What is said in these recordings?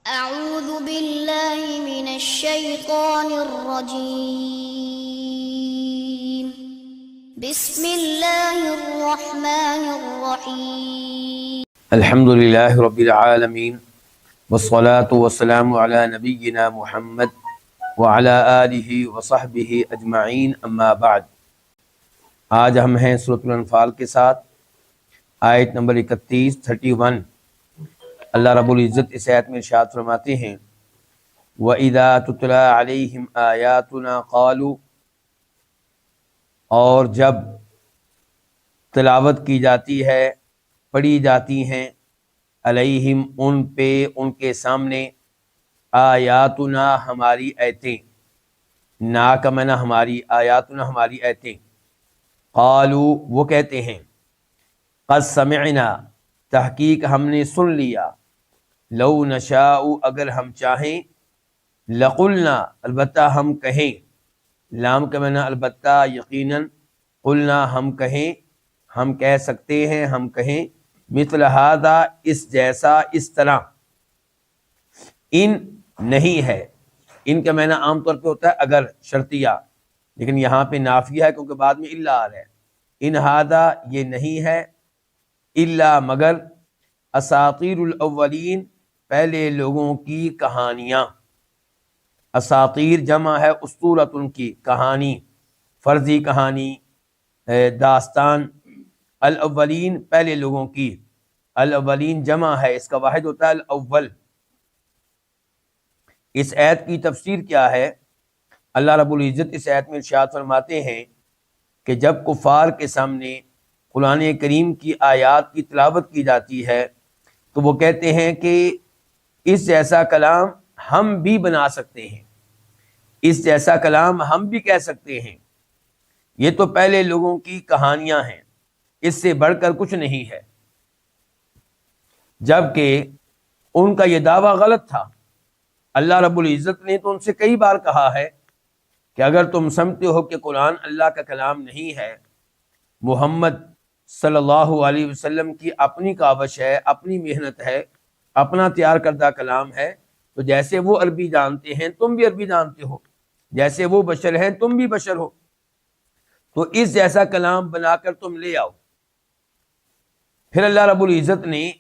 أعوذ بالله من الشيطان الرجيم بسم الله الرحمن الرحيم الحمد للہ رب العالمین والصلاة والسلام علی نبینا محمد وعلی آلہ وصحبہ اجمعین اما بعد۔ آج ہم ہیں سورۃ الانفال کے ساتھ آیت نمبر 31 اللہ رب العزت اس آیت میں ارشاد فرماتے ہیں وَإِذَا تُتْلَى عَلَيْهِمْ آيَاتُنَا قَالُوا، اور جب تلاوت کی جاتی ہے، پڑھی جاتی ہیں، علیہم ان پہ، ان کے سامنے، آیاتنا ہماری آیتیں، نا کا معنی ہماری، آیاتنا ہماری آیتیں، قالوا وہ کہتے ہیں، قد سمعنا تحقیق ہم نے سن لیا، لو نشاء اگر ہم چاہیں، لقلنا البتہ ہم کہیں، لام کا معنی البتہ یقیناً، قلنا ہم کہیں، ہم کہہ سکتے ہیں، ہم کہیں، مثل ھذا اس جیسا، اس طرح، ان نہیں ہے، ان کا معنی عام طور پہ ہوتا ہے اگر، شرطیہ، لیکن یہاں پہ نافیہ ہے کیونکہ بعد میں الا آ رہا ہے، ان ھذا یہ نہیں ہے، الا مگر، اساطیر الاولین پہلے لوگوں کی کہانیاں، اساطیر جمع ہے اسطورۃ کی، کہانی، فرضی کہانی، داستان، الاولین پہلے لوگوں کی، الاولین جمع ہے، اس کا واحد ہوتا ہے الاول۔ اس آیت کی تفسیر کیا ہے؟ اللہ رب العزت اس آیت میں ارشاد فرماتے ہیں کہ جب کفار کے سامنے قرآن کریم کی آیات کی تلاوت کی جاتی ہے تو وہ کہتے ہیں کہ اس جیسا کلام ہم بھی بنا سکتے ہیں، اس جیسا کلام ہم بھی کہہ سکتے ہیں، یہ تو پہلے لوگوں کی کہانیاں ہیں، اس سے بڑھ کر کچھ نہیں ہے، جبکہ ان کا یہ دعویٰ غلط تھا۔ اللہ رب العزت نے تو ان سے کئی بار کہا ہے کہ اگر تم سمجھتے ہو کہ قرآن اللہ کا کلام نہیں ہے، محمد صلی اللہ علیہ وسلم کی اپنی کاوش ہے، اپنی محنت ہے، اپنا تیار کردہ کلام ہے، تو جیسے وہ عربی جانتے ہیں تم بھی عربی جانتے ہو، جیسے وہ بشر ہیں تم بھی بشر ہو، تو اس جیسا کلام بنا کر تم لے آؤ۔ پھر اللہ رب العزت نے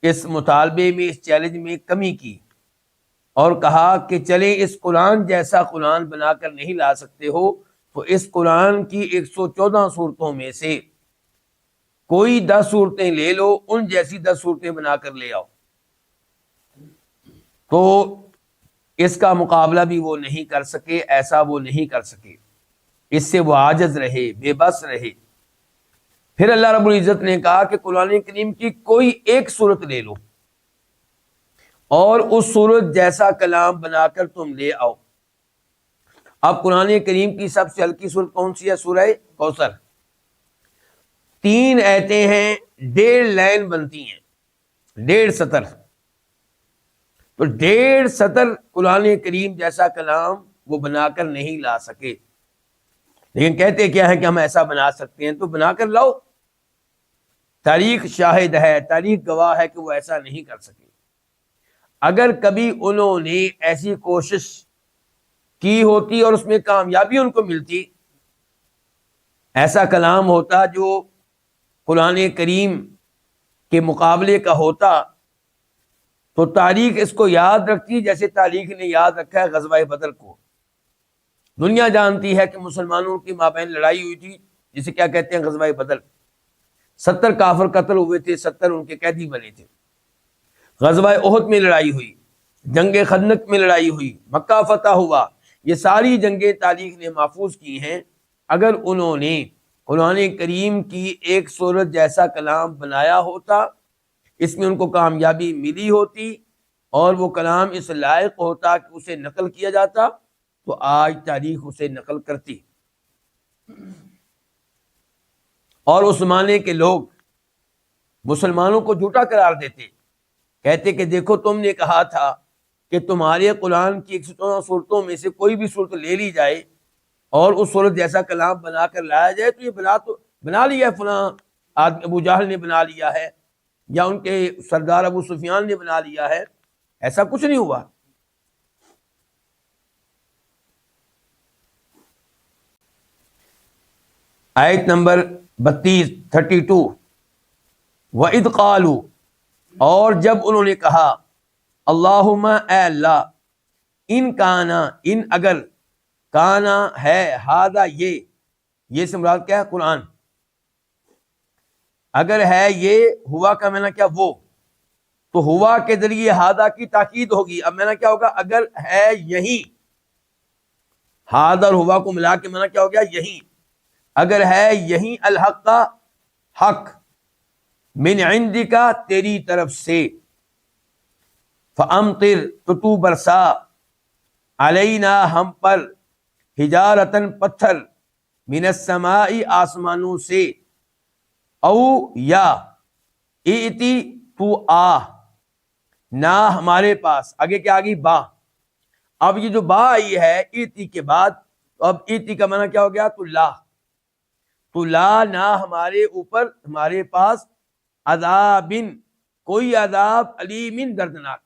اس مطالبے میں، اس چیلنج میں کمی کی اور کہا کہ چلیں اس قرآن جیسا قرآن بنا کر نہیں لا سکتے ہو تو اس قرآن کی 114 صورتوں میں سے کوئی 10 صورتیں لے لو، ان جیسی 10 صورتیں بنا کر لے آؤ۔ تو اس کا مقابلہ بھی وہ نہیں کر سکے، ایسا وہ نہیں کر سکے، اس سے وہ عاجز رہے، بے بس رہے۔ پھر اللہ رب العزت نے کہا کہ قرآن کریم کی کوئی ایک صورت لے لو اور اس صورت جیسا کلام بنا کر تم لے آؤ۔ اب قرآن کریم کی سب سے ہلکی صورت کون سی ہے؟ سورہ کوثر، 3 آیتیں ہیں، 1.5 لائن بنتی ہیں، 1.5 سطر، تو 1.5 سطر قرآن کریم جیسا کلام وہ بنا کر نہیں لا سکے، لیکن کہتے کیا ہے کہ ہم ایسا بنا سکتے ہیں، تو بنا کر لاؤ۔ تاریخ شاہد ہے، تاریخ گواہ ہے کہ وہ ایسا نہیں کر سکے۔ اگر کبھی انہوں نے ایسی کوشش کی ہوتی اور اس میں کامیابی ان کو ملتی، ایسا کلام ہوتا جو قرآن کریم کے مقابلے کا ہوتا، تو تاریخ اس کو یاد رکھتی جیسے تاریخ نے یاد رکھا ہے غزوہ بدر کو۔ دنیا جانتی ہے کہ مسلمانوں کی مابین لڑائی ہوئی تھی جسے کیا کہتے ہیں، غزوہ بدر، 70 کافر قتل ہوئے تھے، 70 ان کے قیدی بنے تھے۔ غزوہ احد میں لڑائی ہوئی، جنگ خندق میں لڑائی ہوئی، مکہ فتح ہوا، یہ ساری جنگیں تاریخ نے محفوظ کی ہیں۔ اگر انہوں نے قرآن کریم کی ایک سورت جیسا کلام بنایا ہوتا، اس میں ان کو کامیابی ملی ہوتی اور وہ کلام اس لائق ہوتا کہ اسے نقل کیا جاتا، تو آج تاریخ اسے نقل کرتی، اور اس زمانے کے لوگ مسلمانوں کو جھوٹا قرار دیتے، کہتے کہ دیکھو تم نے کہا تھا کہ تمہارے قرآن کی 114 صورتوں میں سے کوئی بھی صورت لے لی جائے اور اس صورت جیسا کلام بنا کر لایا جائے، تو یہ بنا لیا ہے، فلاں آدمی ابو جہل نے بنا لیا ہے، یا ان کے سردار ابو سفیان نے بنا لیا ہے، ایسا کچھ نہیں ہوا. آیت نمبر 32 وَإِذْ قَالُوا، اور جب انہوں نے کہا اللہم اے اللہ، ان کانا، ان اگر، کانا ہے، ہذا یہ سے مراد کیا ہے؟ قرآن. اگر ہے یہ، ہوا کا معنی کیا؟ وہ. تو ہوا کے ذریعے ہذا کی تاکید ہوگی. اب معنی کیا ہوگا؟ اگر ہے یہی، ہذا اور ہوا کو ملا کے معنی کیا ہو گیا؟ یہی. اگر ہے یہی الحق کا حق، من عندک، تیری طرف سے، فامطر، تو برسا، علینا، ہم پر، حجارتن، پتھر، من السماء، آسمانوں سے، او یا، ایتی، تو آ، نہ ہمارے پاس. آگے کیا آگئی؟ با. اب یہ جو با آئی ہے ایتی کے بعد، اب ایتی کا معنی کیا ہو گیا؟ تو لا، نہ ہمارے اوپر، ہمارے پاس، عذابن، کوئی عذاب، علیمن، دردناک.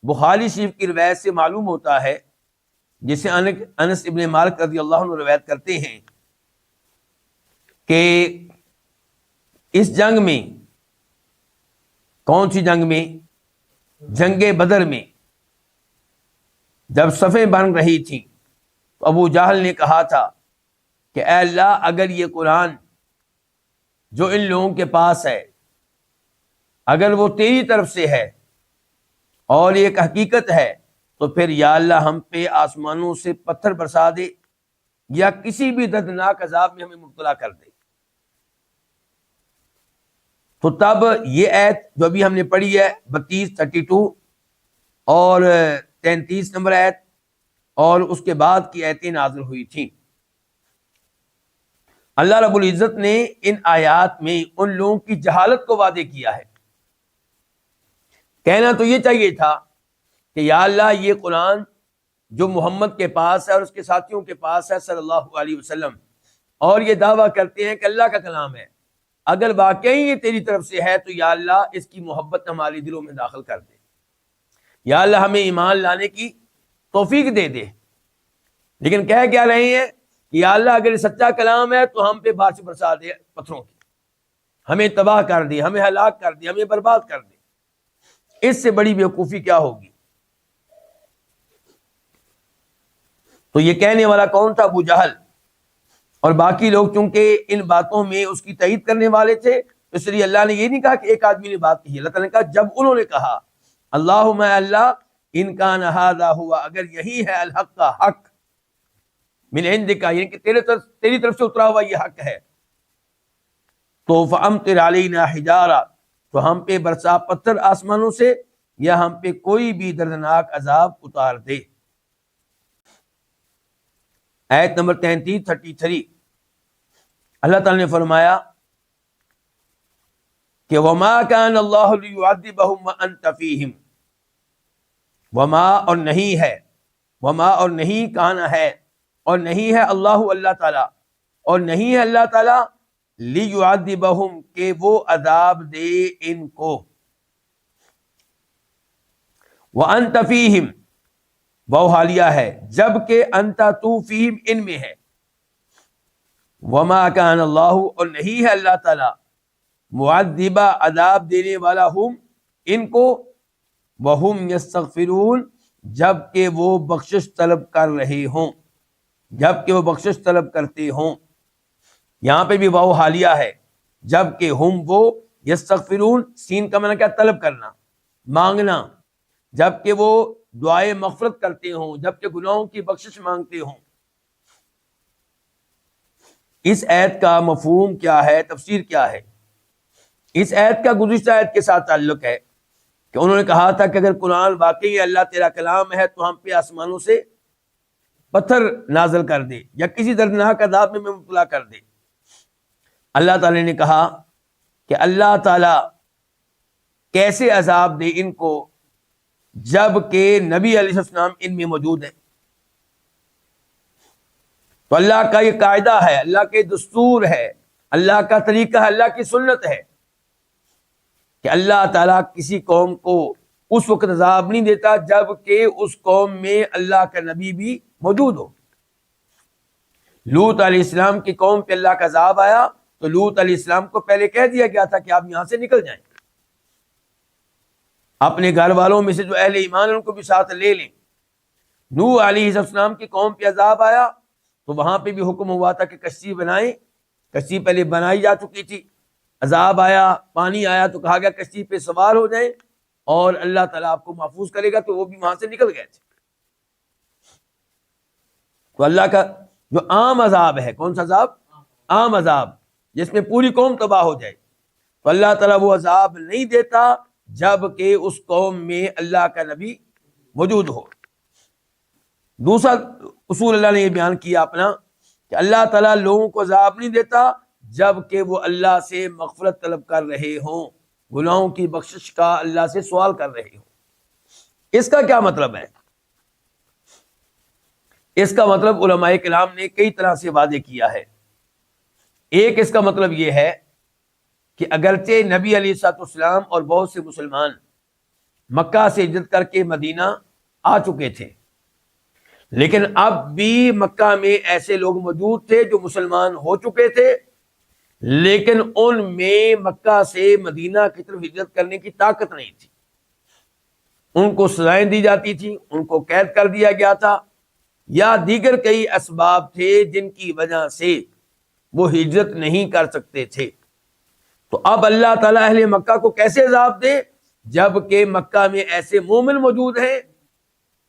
بخاری شریف کی روایت سے معلوم ہوتا ہے، جسے انس ابن مالک رضی اللہ عنہ روایت کرتے ہیں کہ اس جنگ میں، کون سی جنگ میں؟ جنگ بدر میں، جب صفیں بن رہی تھیں تو ابو جہل نے کہا تھا کہ اے اللہ، اگر یہ قرآن جو ان لوگوں کے پاس ہے، اگر وہ تیری طرف سے ہے اور یہ ایک حقیقت ہے، تو پھر یا اللہ ہم پہ آسمانوں سے پتھر برسا دے، یا کسی بھی دردناک عذاب میں ہمیں مبتلا کر دے. تو تب یہ آیت جو ابھی ہم نے پڑھی ہے 32 اور 33 نمبر آیت، اور اس کے بعد کی آیتیں نازل ہوئی تھیں. اللہ رب العزت نے ان آیات میں ان لوگوں کی جہالت کو واضح کیا ہے. کہنا تو یہ چاہیے تھا کہ یا اللہ، یہ قرآن جو محمد کے پاس ہے اور اس کے ساتھیوں کے پاس ہے صلی اللہ علیہ وسلم، اور یہ دعویٰ کرتے ہیں کہ اللہ کا کلام ہے، اگر واقعی یہ تیری طرف سے ہے تو یا اللہ اس کی محبت ہمارے دلوں میں داخل کر دے، یا اللہ ہمیں ایمان لانے کی توفیق دے دے. لیکن کہہ کیا رہے ہیں کہ یا اللہ اگر یہ سچا کلام ہے تو ہم پہ بارش برسا دے پتھروں کی، ہمیں تباہ کر دے، ہمیں ہلاک کر دے، ہمیں برباد کر دے. اس سے بڑی بیوقوفی کیا ہوگی؟ تو یہ کہنے والا کون تھا؟ ابو جہل. اور باقی لوگ چونکہ ان باتوں میں اس کی تائید کرنے والے تھے، اس لیے اللہ نے یہ نہیں کہا کہ ایک آدمی نے بات کہی. اللہ تعالیٰ نے کہا جب انہوں نے کہا اللہم اللہ ان کان ھذا ہوا، اگر یہی ہے الحق کا حق، من عندک، یعنی کہ تیری طرف سے اترا ہوا یہ حق ہے، تو فامطر علینا حجارہ، تو ہم پہ برسا پتھر آسمانوں سے، یا ہم پہ کوئی بھی دردناک عذاب اتار دے. آیت نمبر 33 اللہ تعالی نے فرمایا کہ وما کان اللہ لیعذبہم وانت فیہم، وما اور نہیں ہے، وما اور نہیں، کانا ہے اور نہیں ہے، اللہ تعالی اور نہیں ہے اللہ تعالی، لیعذبہم کہ وہ عذاب دے ان کو، وانت فیہم وہ حالیہ ہے جب کہ انت تو فیہم ان میں ہے، وما کان اللہ اور نہیں ہے اللہ تعالی، معذبہ عذاب دینے والا، ہم ان کو، وہم یستغفرون جب کہ وہ بخشش طلب کر رہے ہوں، جب کہ وہ بخشش طلب کرتے ہوں. یہاں پہ بھی واو حالیہ ہے، جب کہ ہم وہ، یستغفرون، سین کا معنی کیا؟ طلب کرنا، مانگنا، جب کہ وہ دعائے مغفرت کرتے ہوں، جب کہ گناہوں کی بخشش مانگتے ہوں. اس آیت کا مفہوم کیا ہے؟ تفسیر کیا ہے؟ اس آیت کا گزشتہ آیت کے ساتھ تعلق ہے کہ انہوں نے کہا تھا کہ اگر قرآن واقعی اللہ تیرا کلام ہے تو ہم پہ آسمانوں سے پتھر نازل کر دے، یا کسی دردناک عذاب میں مبتلا کر دے. اللہ تعالی نے کہا کہ اللہ تعالی کیسے عذاب دے ان کو جب کہ نبی علیہ السلام ان میں موجود ہے. تو اللہ کا یہ قاعدہ ہے، اللہ کے دستور ہے، اللہ کا طریقہ ہے، اللہ کی سنت ہے کہ کہ اللہ تعالیٰ کسی قوم کو اس وقت عذاب نہیں دیتا جب کہ اس قوم میں اللہ کا نبی بھی موجود ہو۔ لوط علیہ السلام کی قوم پہ اللہ کا عذاب آیا تو لوط علیہ السلام کو پہلے کہہ دیا گیا تھا کہ آپ یہاں سے نکل جائیں، اپنے گھر والوں میں سے جو اہل ایمان ان کو بھی ساتھ لے لیں۔ نوح علیہ السلام کی قوم پہ عذاب آیا تو وہاں پہ بھی حکم ہوا تھا کہ کشتی بنائیں، کشتی پہلے بنائی جا چکی تھی، عذاب آیا، پانی آیا تو کہا گیا کشتی پہ سوار ہو جائیں اور اللہ تعالیٰ آپ کو محفوظ کرے گا، تو وہ بھی وہاں سے نکل گئے تھے۔ تو اللہ کا جو عام عذاب ہے، کون سا عذاب؟ عام عذاب، جس میں پوری قوم تباہ ہو جائے، تو اللہ تعالیٰ وہ عذاب نہیں دیتا جب کہ اس قوم میں اللہ کا نبی موجود ہو۔ دوسرا اصول اللہ نے یہ بیان کیا اپنا کہ اللہ تعالیٰ لوگوں کو عذاب نہیں دیتا جب کہ وہ اللہ سے مغفرت طلب کر رہے ہوں، گناہوں کی بخشش کا اللہ سے سوال کر رہے ہوں۔ اس کا کیا مطلب ہے؟ اس کا مطلب علماء کرام نے کئی طرح سے واضح کیا ہے۔ ایک اس کا مطلب یہ ہے کہ اگرچہ نبی علیہ الصلوۃ والسلام اور بہت سے مسلمان مکہ سے ہجرت کر کے مدینہ آ چکے تھے، لیکن اب بھی مکہ میں ایسے لوگ موجود تھے جو مسلمان ہو چکے تھے، لیکن ان میں مکہ سے مدینہ کی طرف ہجرت کرنے کی طاقت نہیں تھی۔ ان کو سزائیں دی جاتی تھیں، ان کو قید کر دیا گیا تھا، یا دیگر کئی اسباب تھے جن کی وجہ سے وہ ہجرت نہیں کر سکتے تھے۔ تو اب اللہ تعالیٰ اہل مکہ کو کیسے عذاب دے جب کہ مکہ میں ایسے مومن موجود ہیں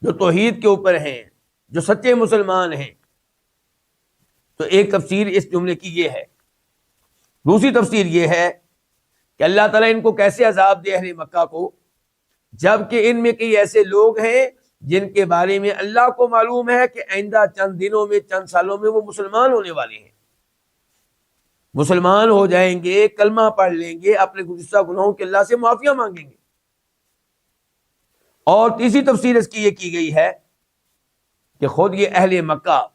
جو توحید کے اوپر ہیں، جو سچے مسلمان ہیں؟ تو ایک تفسیر اس جملے کی یہ ہے۔ دوسری تفسیر یہ ہے کہ اللہ تعالیٰ ان کو کیسے عذاب دے اہل مکہ کو جبکہ ان میں کئی ایسے لوگ ہیں جن کے بارے میں اللہ کو معلوم ہے کہ آئندہ چند دنوں میں، چند سالوں میں وہ مسلمان ہونے والے ہیں، مسلمان ہو جائیں گے، کلمہ پڑھ لیں گے، اپنے گزشتہ گناہوں کے اللہ سے معافیاں مانگیں گے۔ اور تیسری تفسیر اس کی یہ کی گئی ہے کہ خود یہ اہل مکہ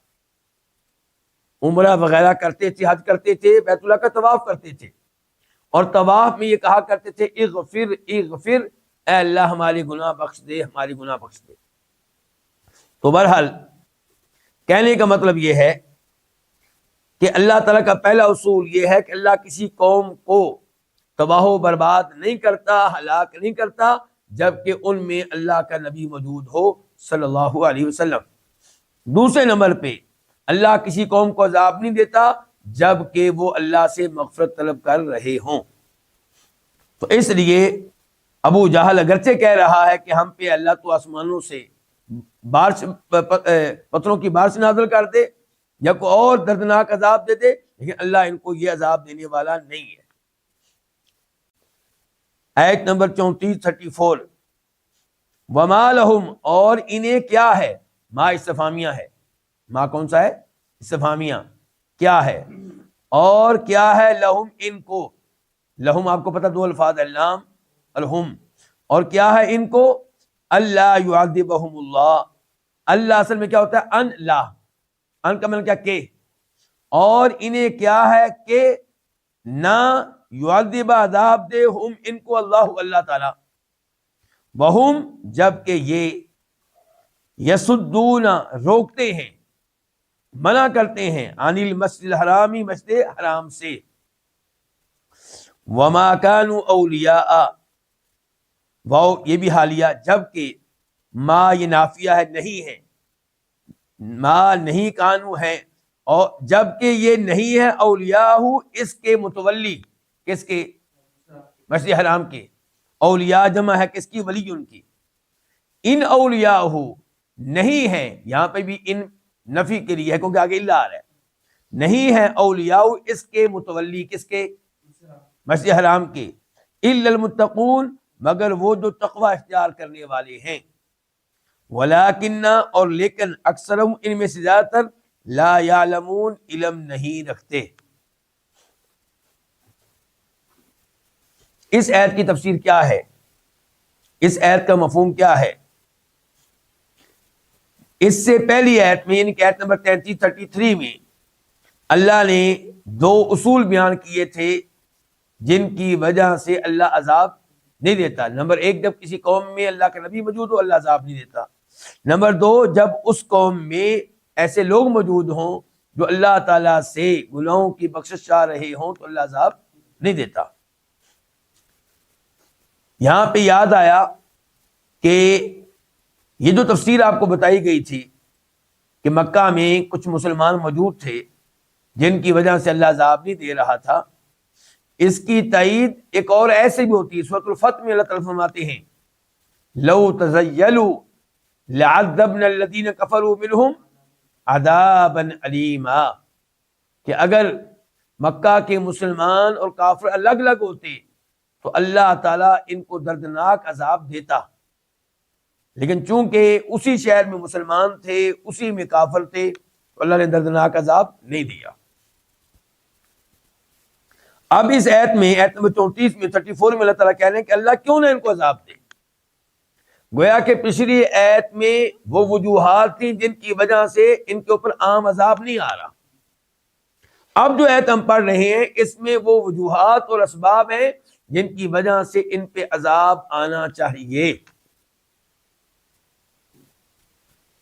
عمرہ وغیرہ کرتے تھے، حج کرتے تھے، بیت اللہ کا طواف کرتے تھے، اور طواف میں یہ کہا کرتے تھے اغفر اغفر، اے اللہ ہمارے گناہ بخش دے، ہمارے گناہ بخش دے۔ تو بہرحال کہنے کا مطلب یہ ہے کہ اللہ تعالیٰ کا پہلا اصول یہ ہے کہ اللہ کسی قوم کو تباہ و برباد نہیں کرتا، ہلاک نہیں کرتا جبکہ ان میں اللہ کا نبی موجود ہو صلی اللہ علیہ وسلم۔ دوسرے نمبر پہ اللہ کسی قوم کو عذاب نہیں دیتا جبکہ وہ اللہ سے مغفرت طلب کر رہے ہوں۔ تو اس لیے ابو جہل اگرچہ کہہ رہا ہے کہ ہم پہ اللہ تو آسمانوں سے بارش، پتھروں کی بارش نازل کر دے یا کوئی اور دردناک عذاب دے دے، لیکن اللہ ان کو یہ عذاب دینے والا نہیں ہے۔ آیت نمبر 34 وما لہم، اور انہیں کیا ہے؟ ما استفہامیہ ہے، ما کون سا ہے؟ استفہامیہ، کیا ہے؟ اور کیا ہے لہم ان کو؟ لہم آپ کو پتہ دو الفاظ ہے، لام الہم، اور کیا ہے ان کو؟ اللہ یعذبہم اللہ، اللہ اصل میں کیا ہوتا ہے؟ ان لا، ان کا مطلب کیا؟ کہ، اور انہیں کیا ہے کہ نہ یعذب عذاب دے ہم ان کو اللہ، اللہ تعالی، وہم جب کہ یہ یصدون روکتے ہیں، منع کرتے ہیں، عن المسجد الحرامی، مسجد حرام سے، وما كانوا اولیاء، وہ یہ بھی حالیہ، جبکہ ما یہ نافیہ ہے، نہیں ہے، ما نہیں کانو ہے، اور جبکہ یہ نہیں ہے اولیاء اس کے متولی، کس کے؟ مسجد حرام کے۔ اولیاء جمع ہے کس کی؟ ولی ان کی۔ ان اولیاء نہیں ہے، یہاں پہ بھی ان نفی کے لیے ہے کیونکہ آگے اللہ آ رہا ہے، نہیں ہے اولیاء اس کے متولی، کس کے؟ مسجد حرام کے، الا المتقون، مگر وہ جو تقوی اختیار کرنے والے ہیں، ولیکن، اور لیکن، اکثرهم ان میں سے زیادہ تر، لا یعلمون، علم نہیں رکھتے۔ اس آیت کی تفسیر کیا ہے؟ اس آیت کا مفہوم کیا ہے؟ اس سے پہلی آیت میں، یعنی کہ آیت نمبر 33 میں اللہ نے دو اصول بیان کیے تھے جن کی وجہ سے اللہ عذاب نہیں دیتا۔ نمبر ایک، جب کسی قوم میں اللہ کا نبی موجود ہو اللہ عذاب نہیں دیتا۔ نمبر دو، جب اس قوم میں ایسے لوگ موجود ہوں جو اللہ تعالیٰ سے گناہوں کی بخشش چاہ رہے ہوں تو اللہ عذاب نہیں دیتا۔ یہاں پہ یاد آیا کہ یہ جو تفسیر آپ کو بتائی گئی تھی کہ مکہ میں کچھ مسلمان موجود تھے جن کی وجہ سے اللہ عذاب نہیں دے رہا تھا، اس کی تائید ایک اور ایسے بھی ہوتی ہے۔ سورۃ الفتح میں اللہ تعالیٰ فرماتے ہیں لو تزیلوا لعذبنا الذین کفروا منہم عذابا علیما، کہ اگر مکہ کے مسلمان اور کافر الگ الگ ہوتے تو اللہ تعالیٰ ان کو دردناک عذاب دیتا، لیکن چونکہ اسی شہر میں مسلمان تھے اسی میں کافر تھے تو اللہ نے دردناک عذاب نہیں دیا۔ اب اس آیت میں، آیت نمبر 34 میں 34 میں اللہ تعالیٰ کہہ رہے ہیں کہ اللہ کیوں نہ ان کو عذاب دے۔ گویا کہ پچھلی آیت میں وہ وجوہات تھیں جن کی وجہ سے ان کے اوپر عام عذاب نہیں آ رہا۔ اب جو آیت ہم پڑھ رہے ہیں اس میں وہ وجوہات اور اسباب ہیں جن کی وجہ سے ان پہ عذاب آنا چاہیے۔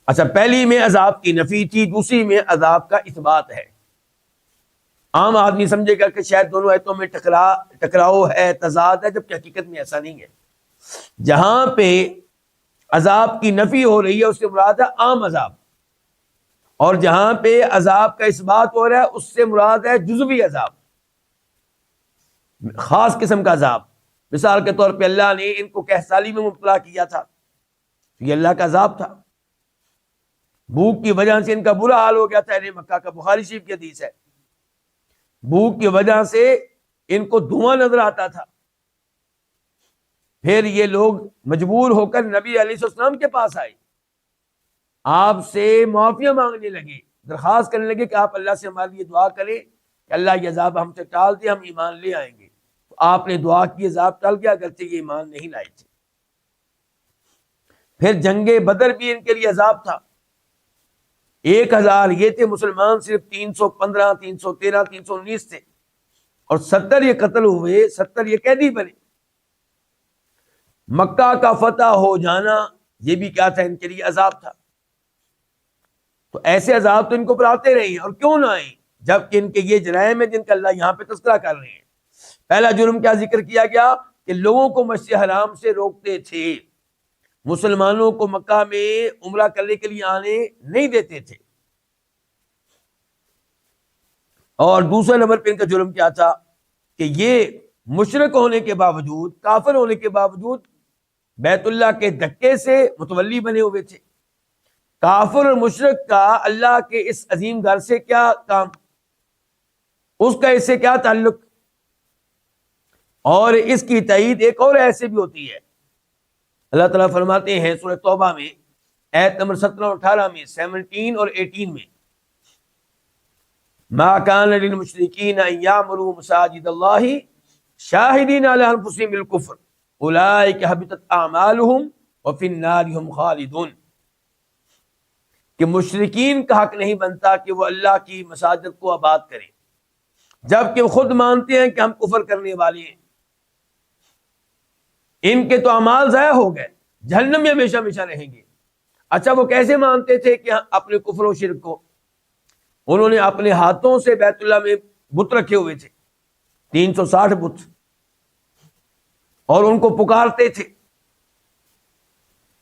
اچھا، پہلی میں عذاب کی نفی تھی، دوسری میں عذاب کا اثبات ہے۔ عام آدمی سمجھے گا کہ شاید دونوں آیتوں میں ٹکراؤ ہے، تضاد ہے، جبکہ حقیقت میں ایسا نہیں ہے۔ جہاں پہ عذاب کی نفی ہو رہی ہے اس سے مراد ہے عام عذاب، اور جہاں پہ عذاب کا اثبات ہو رہا ہے اس سے مراد ہے جزوی عذاب، خاص قسم کا عذاب۔ مثال کے طور پہ اللہ نے ان کو کہہ سالی میں مبتلا کیا تھا، یہ اللہ کا عذاب تھا۔ بھوک کی وجہ سے ان کا برا حال ہو گیا تھا، انہیں مکہ کا بخاری شریف کی حدیث ہے، بھوک کی وجہ سے ان کو دھواں نظر آتا تھا۔ پھر یہ لوگ مجبور ہو کر نبی علیہ السلام کے پاس آئے، آپ سے معافیاں مانگنے لگے، درخواست کرنے لگے کہ آپ اللہ سے ہمارے لیے دعا کریں کہ اللہ یہ عذاب ہم سے ٹال دے، ہم ایمان لے آئیں گے۔ تو آپ نے دعا کی، عذاب ٹل گیا، اگرچہ یہ ایمان نہیں لائے تھے۔ پھر جنگ بدر بھی ان کے لیے عذاب تھا۔ 1000 یہ تھے مسلمان، صرف 315 313 319 تھے، اور 70 یہ قتل ہوئے، 70 یہ قیدی بنے۔ مکہ کا فتح ہو جانا یہ بھی کیا تھا؟ ان کے لیے عذاب تھا۔ تو ایسے عذاب تو ان کو پر آتے رہے ہیں، اور کیوں نہ آئیں جبکہ ان کے یہ جرائم ہیں جن کا اللہ یہاں پہ تذکرہ کر رہے ہیں۔ پہلا جرم کیا ذکر کیا گیا کہ لوگوں کو مسجد حرام سے روکتے تھے، مسلمانوں کو مکہ میں عمرہ کرنے کے لیے آنے نہیں دیتے تھے۔ اور دوسرا نمبر پہ ان کا جرم کیا تھا کہ یہ مشرک ہونے کے باوجود، کافر ہونے کے باوجود بیت اللہ کے دھکے سے متولی بنے ہوئے تھے۔ کافر اور مشرک کا اللہ کے اس عظیم گھر سے کیا کام، اس کا اس سے کیا تعلق؟ اور اس کی تائید ایک اور ایسے بھی ہوتی ہے۔ اللہ تعالیٰ فرماتے ہیں سورہ توبہ میں آیت نمبر 17 اور 18 میں، 17 اور 18 میں، ما کان للمشرکین ان یعمروا مساجد اللہ شاہدین علی انفسہم بالکفر اولئک حبطت اعمالہم وفی النار ہم خالدون، کہ مشرکین کا حق نہیں بنتا کہ وہ اللہ کی مساجد کو آباد کریں جبکہ وہ خود مانتے ہیں کہ ہم کفر کرنے والے ہیں۔ ان کے تو اعمال ضائع ہو گئے، جہنم میں ہمیشہ ہمیشہ رہیں گے۔ اچھا، وہ کیسے مانتے تھے کہ اپنے کفر و شرک کو؟ انہوں نے اپنے ہاتھوں سے بیت اللہ میں بت رکھے ہوئے تھے، 360 بت، اور ان کو پکارتے تھے۔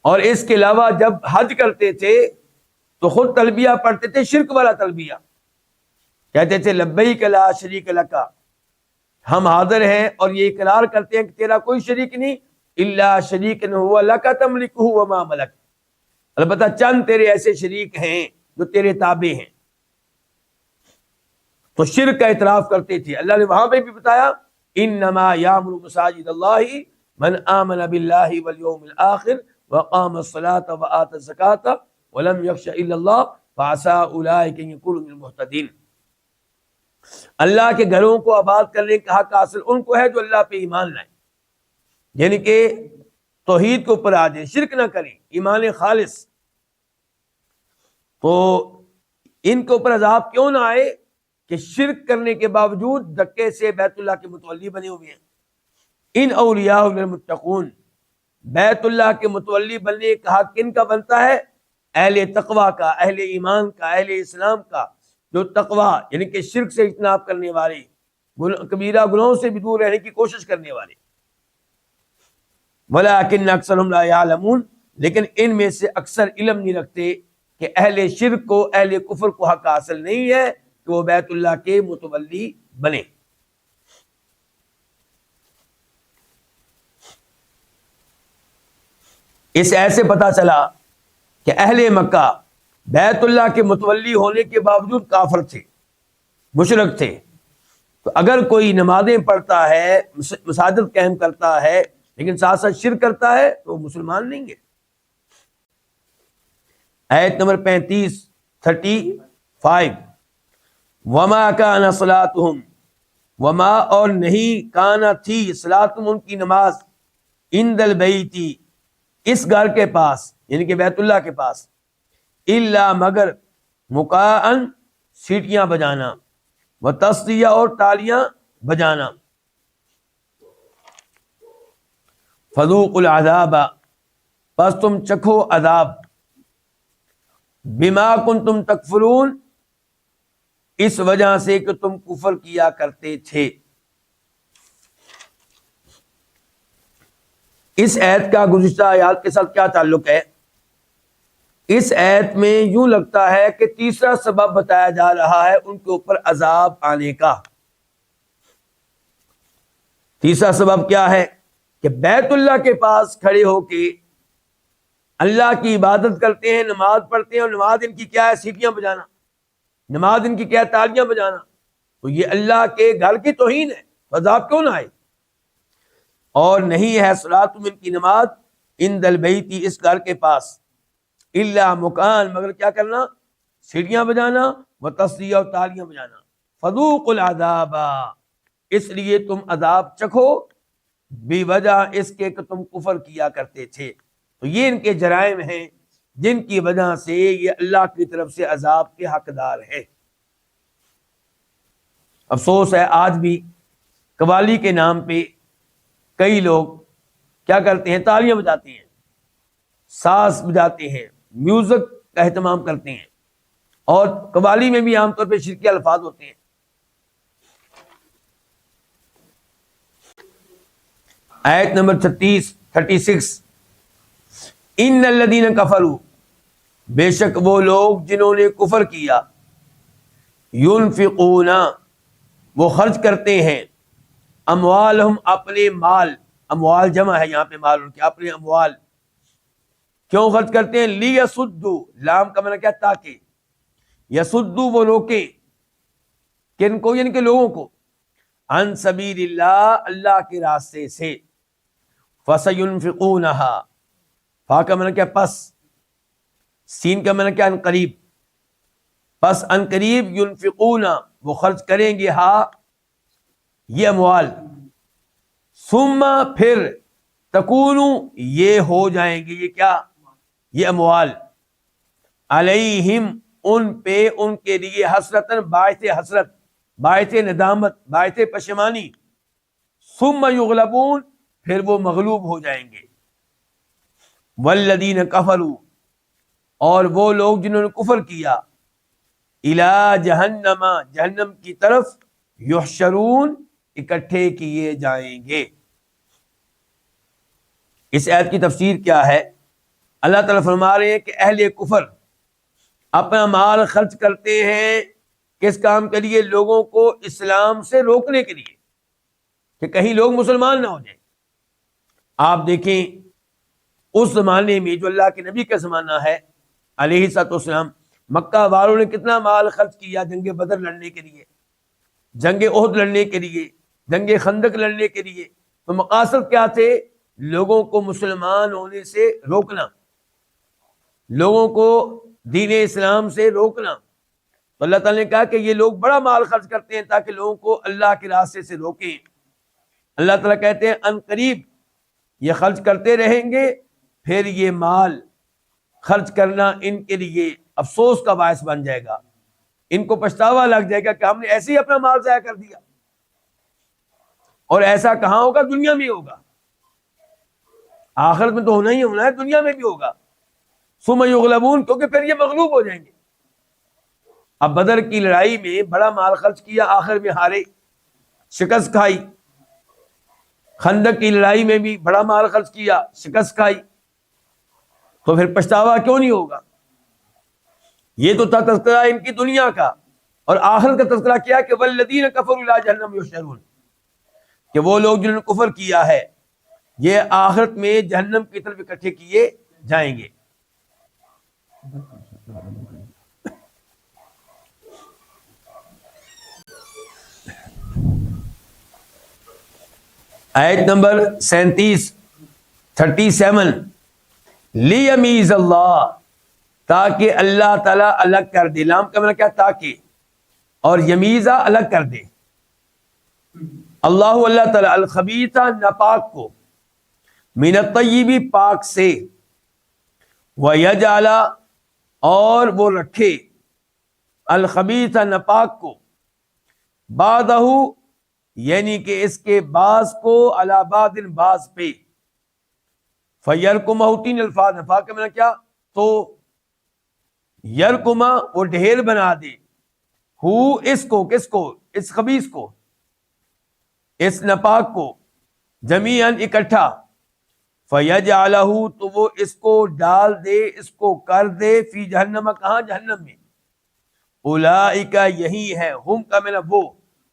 اور اس کے علاوہ جب حج کرتے تھے تو خود تلبیہ پڑھتے تھے، شرک والا تلبیہ، کہتے تھے لبیک لا شریک لک، ہم حاضر ہیں اور یہ اقرار کرتے ہیں کہ تیرا کوئی شریک نہیں، الا شریک هو لک تملکہ وما ملک، البتہ چند تیرے ایسے شریک ہیں جو تیرے تابع ہیں۔ تو شرک کا اعتراف کرتے تھے۔ اللہ نے وہاں پہ بھی بتایا انما یعمر مساجد اللہ من آمن باللہ والیوم الآخر وقام الصلاة وآت الزکاة ولم یخش الا اللہ فعسى اولئک ان یکونوا من المہتدین۔ اللہ کے گھروں کو آباد کرنے کا حق حاصل ان کو ہے جو اللہ پہ ایمان لائیں، یعنی کہ توحید کے اوپر آ جائیں، شرک نہ کریں، ایمان خالص۔ تو ان کے اوپر عذاب کیوں نہ آئے کہ شرک کرنے کے باوجود دھکے سے بیت اللہ کے متولی بنے ہوئے ہیں۔ ان اولیاء للمتقون، بیت اللہ کے متولی بننے کا حق کن کا بنتا ہے؟ اہل تقوی کا، اہل ایمان کا، اہل اسلام کا، جو تقوی یعنی کہ شرک سے اجتناب کرنے والے، کبیرہ گناہوں سے بھی دور رہنے کی کوشش کرنے والے۔ ولیکن اکثرهم لا یعلمون، لیکن ان میں سے اکثر علم نہیں رکھتے کہ اہل شرک کو، اہل کفر کو حق حاصل نہیں ہے کہ وہ بیت اللہ کے متولی بنے۔ اس ایسے پتہ چلا کہ اہل مکہ بیت اللہ کے متولی ہونے کے باوجود کافر تھے، مشرک تھے، تو اگر کوئی نمازیں پڑھتا ہے، مساجد قائم کرتا ہے، لیکن ساتھ ساتھ شرک کرتا ہے تو وہ مسلمان نہیں ہے۔ آیت نمبر 35 وما کان صلاتہم، وما اور نہیں، کانا تھی، صلاتہم ان کی نماز، عند البیتی اس گھر کے پاس یعنی کہ بیت اللہ کے پاس، الا مگر مکاءن سیٹیاں بجانا، وتصدیہ اور تالیاں بجانا، فذوقوا العذاب پس تم چکھو عذاب، بما کنتم تکفرون اس وجہ سے کہ تم کفر کیا کرتے تھے۔ اس آیت کا گزشتہ آیات کے ساتھ کیا تعلق ہے؟ اس آیت میں یوں لگتا ہے کہ تیسرا سبب بتایا جا رہا ہے ان کے اوپر عذاب آنے کا۔ تیسرا سبب کیا ہے؟ کہ بیت اللہ کے پاس کھڑے ہو کے اللہ کی عبادت کرتے ہیں، نماز پڑھتے ہیں، اور نماز ان کی کیا ہے؟ سیٹیاں بجانا، نماز ان کی کیا ہے؟ تالیاں بجانا، تو یہ اللہ کے گھر کی توہین ہے، عذاب کیوں نہ آئے؟ اور نہیں ہے صلاتم ان کی نماز، عند البیتی اس گھر کے پاس، الا مکان مگر کیا کرنا؟ سیٹیاں بجانا، وتصدیہ اور تالیاں بجانا، فذوقوا العذاب اس لیے تم عذاب چکھو، بے وجہ اس کے کہ تم کفر کیا کرتے تھے۔ تو یہ ان کے جرائم ہیں جن کی وجہ سے یہ اللہ کی طرف سے عذاب کے حقدار ہے۔ افسوس ہے آج بھی قوالی کے نام پہ کئی لوگ کیا کرتے ہیں؟ تالیاں بجاتے ہیں، ساز بجاتے ہیں، میوزک کا اہتمام کرتے ہیں، اور قوالی میں بھی عام طور پہ شرکی الفاظ ہوتے ہیں۔ آیت نمبر 36 ان الذین کفروا بے شک وہ لوگ جنہوں نے کفر کیا، ينفقون وہ خرچ کرتے ہیں، اموالہم اپنے مال، اموال جمع ہے یہاں پہ مال ان کے، اپنے اموال کیوں خرچ کرتے ہیں؟ لیسدوا لام کا معنی کیا؟ تاکہ، یسدوا وہ روکیں، کن کو؟ یعنی کہ لوگوں کو، عن سبیل اللہ اللہ کے راستے سے، فسینفقونہا فا کا معنی کیا؟ پس، سین کا معنی کیا؟ ان قریب، پس ان قریب، ینفقون وہ خرچ کریں گے، ہاں یہ اموال، ثم پھر، تکونو یہ ہو جائیں گے، یہ کیا؟ یہ اموال، علیہم ان پہ، ان کے لیے، حسرتن باعث حسرت، باعث ندامت، باعث پشیمانی، ثم یغلبون پھر وہ مغلوب ہو جائیں گے، والذین کفروا اور وہ لوگ جنہوں نے کفر کیا، الی جہنم جہنم کی طرف، یحشرون اکٹھے کیے جائیں گے۔ اس آیت کی تفسیر کیا ہے؟ اللہ تعالیٰ فرما رہے ہیں کہ اہل کفر اپنا مال خرچ کرتے ہیں کس کام کے لیے؟ لوگوں کو اسلام سے روکنے کے لیے کہ کہیں لوگ مسلمان نہ ہو جائیں۔ آپ دیکھیں اس زمانے میں جو اللہ کے نبی کا زمانہ ہے علیہ الصلوۃ والسلام، مکہ والوں نے کتنا مال خرچ کیا جنگ بدر لڑنے کے لیے، جنگ احد لڑنے کے لیے، جنگ خندق لڑنے کے لیے، تو مقاصد کیا تھے؟ لوگوں کو مسلمان ہونے سے روکنا، لوگوں کو دین اسلام سے روکنا۔ تو اللہ تعالیٰ نے کہا کہ یہ لوگ بڑا مال خرچ کرتے ہیں تاکہ لوگوں کو اللہ کے راستے سے روکیں۔ اللہ تعالیٰ کہتے ہیں ان قریب یہ خرچ کرتے رہیں گے، پھر یہ مال خرچ کرنا ان کے لیے افسوس کا باعث بن جائے گا، ان کو پچھتاوا لگ جائے گا کہ ہم نے ایسے ہی اپنا مال ضائع کر دیا۔ اور ایسا کہاں ہوگا؟ دنیا میں ہوگا. آخرت میں تو ہونا ہی ہونا ہے، دنیا میں بھی ہوگا. ثم یغلبون، کیونکہ پھر یہ مغلوب ہو جائیں گے. اب بدر کی لڑائی میں بڑا مال خرچ کیا، آخر میں ہارے، شکست کھائی. خندق کی لڑائی میں بھی بڑا مال خرچ کیا، شکست کھائی. تو پھر پچھتاوا کیوں نہیں ہوگا؟ یہ تو تھا تذکرہ ان کی دنیا کا، اور آخرت کا تذکرہ کیا کہ والذین کفروا الی جہنم یحشرون، کہ وہ لوگ جنہوں نے کفر کیا ہے یہ آخرت میں جہنم کی طرف اکٹھے کیے جائیں گے. آیت نمبر 37 لیمیز اللہ، تاکہ اللہ تعالیٰ الگ کر دے. لام کا معنی کیا؟ تاکہ، اور یمیزہ الگ کر دے. اللہ اللہ تعالیٰ الخبیثہ ناپاک کو، من الطیب پاک سے، ویجعل اور وہ رکھے، الخبیثہ ناپاک کو، بعدہ یعنی کہ اس کے بعض کو، علی بعض بعض پہ. فیرکمہ 3 الفاظ ہیں. فا کا معنی کیا؟ تو یرکمہ وہ ڈھیر بنا دے، ہو اس کو، کس کو؟ اس خبیث کو، اس ناپاک کو، جمیعاً اکٹھا. فیجعلہ تو وہ اس کو ڈال دے، اس کو کر دے، فی جہنم، کہاں؟ جہنم میں. اولئک یہی ہے، ہم کا معنی وہ،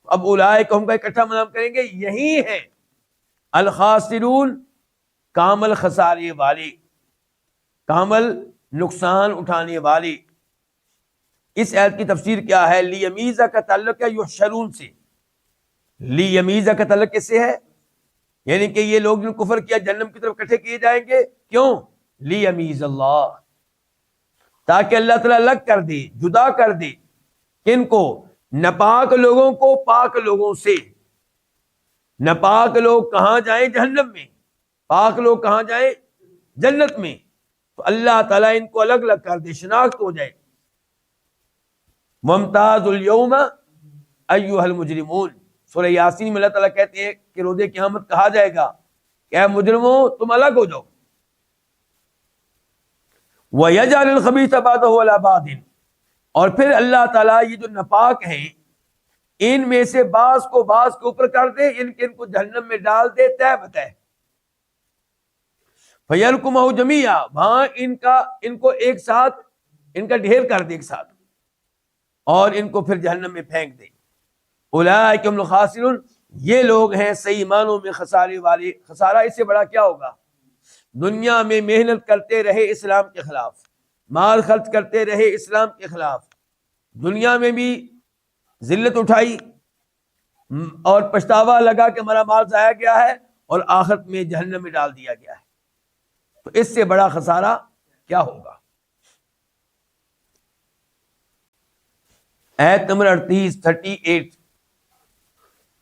اب اولئک ہم کا اکٹھا معنی کریں گے، یہی ہے الخاسرون کامل خسارے والے، کامل نقصان اٹھانے والے. اس آیت کی تفسیر کیا ہے؟ لیمیزہ کا تعلق ہے یحشرون سے. لیمیزہ کا تعلق کس سے ہے؟ یعنی کہ یہ لوگ جو کفر کیا جہنم کی طرف اکٹھے کیے جائیں گے. کیوں؟ لیمیز اللہ، تاکہ اللہ تعالیٰ الگ کر دے، جدا کر دے. کن کو؟ ناپاک لوگوں کو پاک لوگوں سے. ناپاک لوگ کہاں جائیں؟ جہنم میں. پاک لوگ کہاں جائیں؟ جنت میں. تو اللہ تعالیٰ ان کو الگ الگ کر دے، شناخت ہو جائے. ممتاز اليوم ایھا المجرمون، سورہ یاسین میں اللہ تعالیٰ کہتے ہیں کہ روز قیامت کہا جائے گا کہ اے مجرموں تم الگ ہو جاؤ. وَيَجْعَلُ الْخَبِيثَ بَعْضَهُ عَلَى بَعْضٍ، اور پھر اللہ تعالیٰ یہ جو ناپاک ہیں ان میں سے بعض کو بعض کے اوپر کر دے، ان کو جہنم میں ڈال دے طے بطے. فَيَرْكُمَهُ جَمِيعًا، وہاں ان کو ایک ساتھ، ان کا ڈھیر کر دے ایک ساتھ، اور ان کو پھر جہنم میں پھینک دے. اولئک هم الخاسرون، یہ لوگ ہیں صحیح معنوں میں خسارے والے. خسارہ اس سے بڑا کیا ہوگا؟ دنیا میں محنت کرتے رہے اسلام کے خلاف، مال خرچ کرتے رہے اسلام کے خلاف، دنیا میں بھی ذلت اٹھائی اور پچھتاوا لگا کہ ہمارا مال ضائع گیا ہے، اور آخرت میں جہنم میں ڈال دیا گیا ہے. تو اس سے بڑا خسارہ کیا ہوگا؟ آیت نمبر 38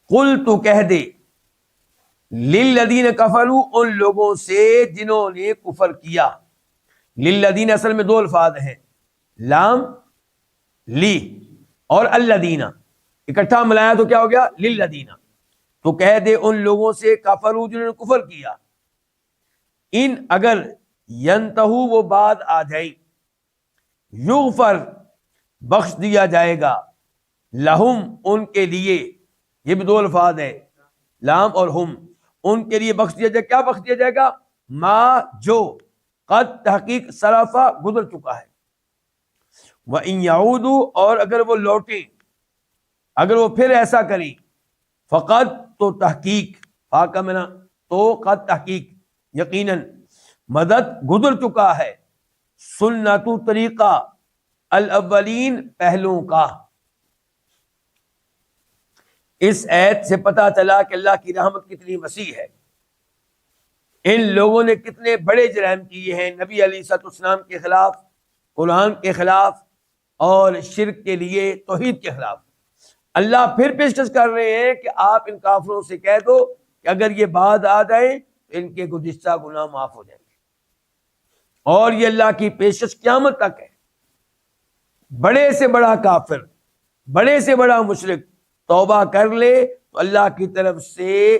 قل تو کہہ دے، للذین کفروا ان لوگوں سے جنہوں نے کفر کیا. للذین اصل میں 2 الفاظ ہیں، لام لی اور الذین، اکٹھا ملایا تو کیا ہو گیا؟ للذین. تو کہہ دے ان لوگوں سے کفروا جنہوں نے کفر کیا، ان اگر ینتہو وہ بعد آ جائیں، یغفر بخش دیا جائے گا، لہم ان کے لیے، یہ بھی 2 الفاظ ہے، لام اور ہم، ان کے لیے بخش دیا جائے. کیا بخش دیا جائے گا؟ ما جو، قد تحقیق سلفا گزر چکا ہے. وَإِن يَعُودُوا اور اگر وہ لوٹیں، اگر وہ پھر ایسا کریں، فقد تو تحقیق، فا کا معنی تو، قد تحقیق یقیناً، مدد گزر چکا ہے، سنت طریقہ الاولین پہلوں کا. اس آیت سے پتہ چلا کہ اللہ کی رحمت کتنی وسیع ہے. ان لوگوں نے کتنے بڑے جرائم کیے ہیں، نبی علیہ الصلوۃ والسلام کے خلاف، قرآن کے خلاف، اور شرک کے لیے، توحید کے خلاف. اللہ پھر پیشکش کر رہے ہیں کہ آپ ان کافروں سے کہہ دو کہ اگر یہ بعد آ جائیں تو ان کے گزشتہ گناہ معاف ہو جائیں گے. اور یہ اللہ کی پیشکش قیامت تک ہے. بڑے سے بڑا کافر، بڑے سے بڑا مشرک توبہ کر لے تو اللہ کی طرف سے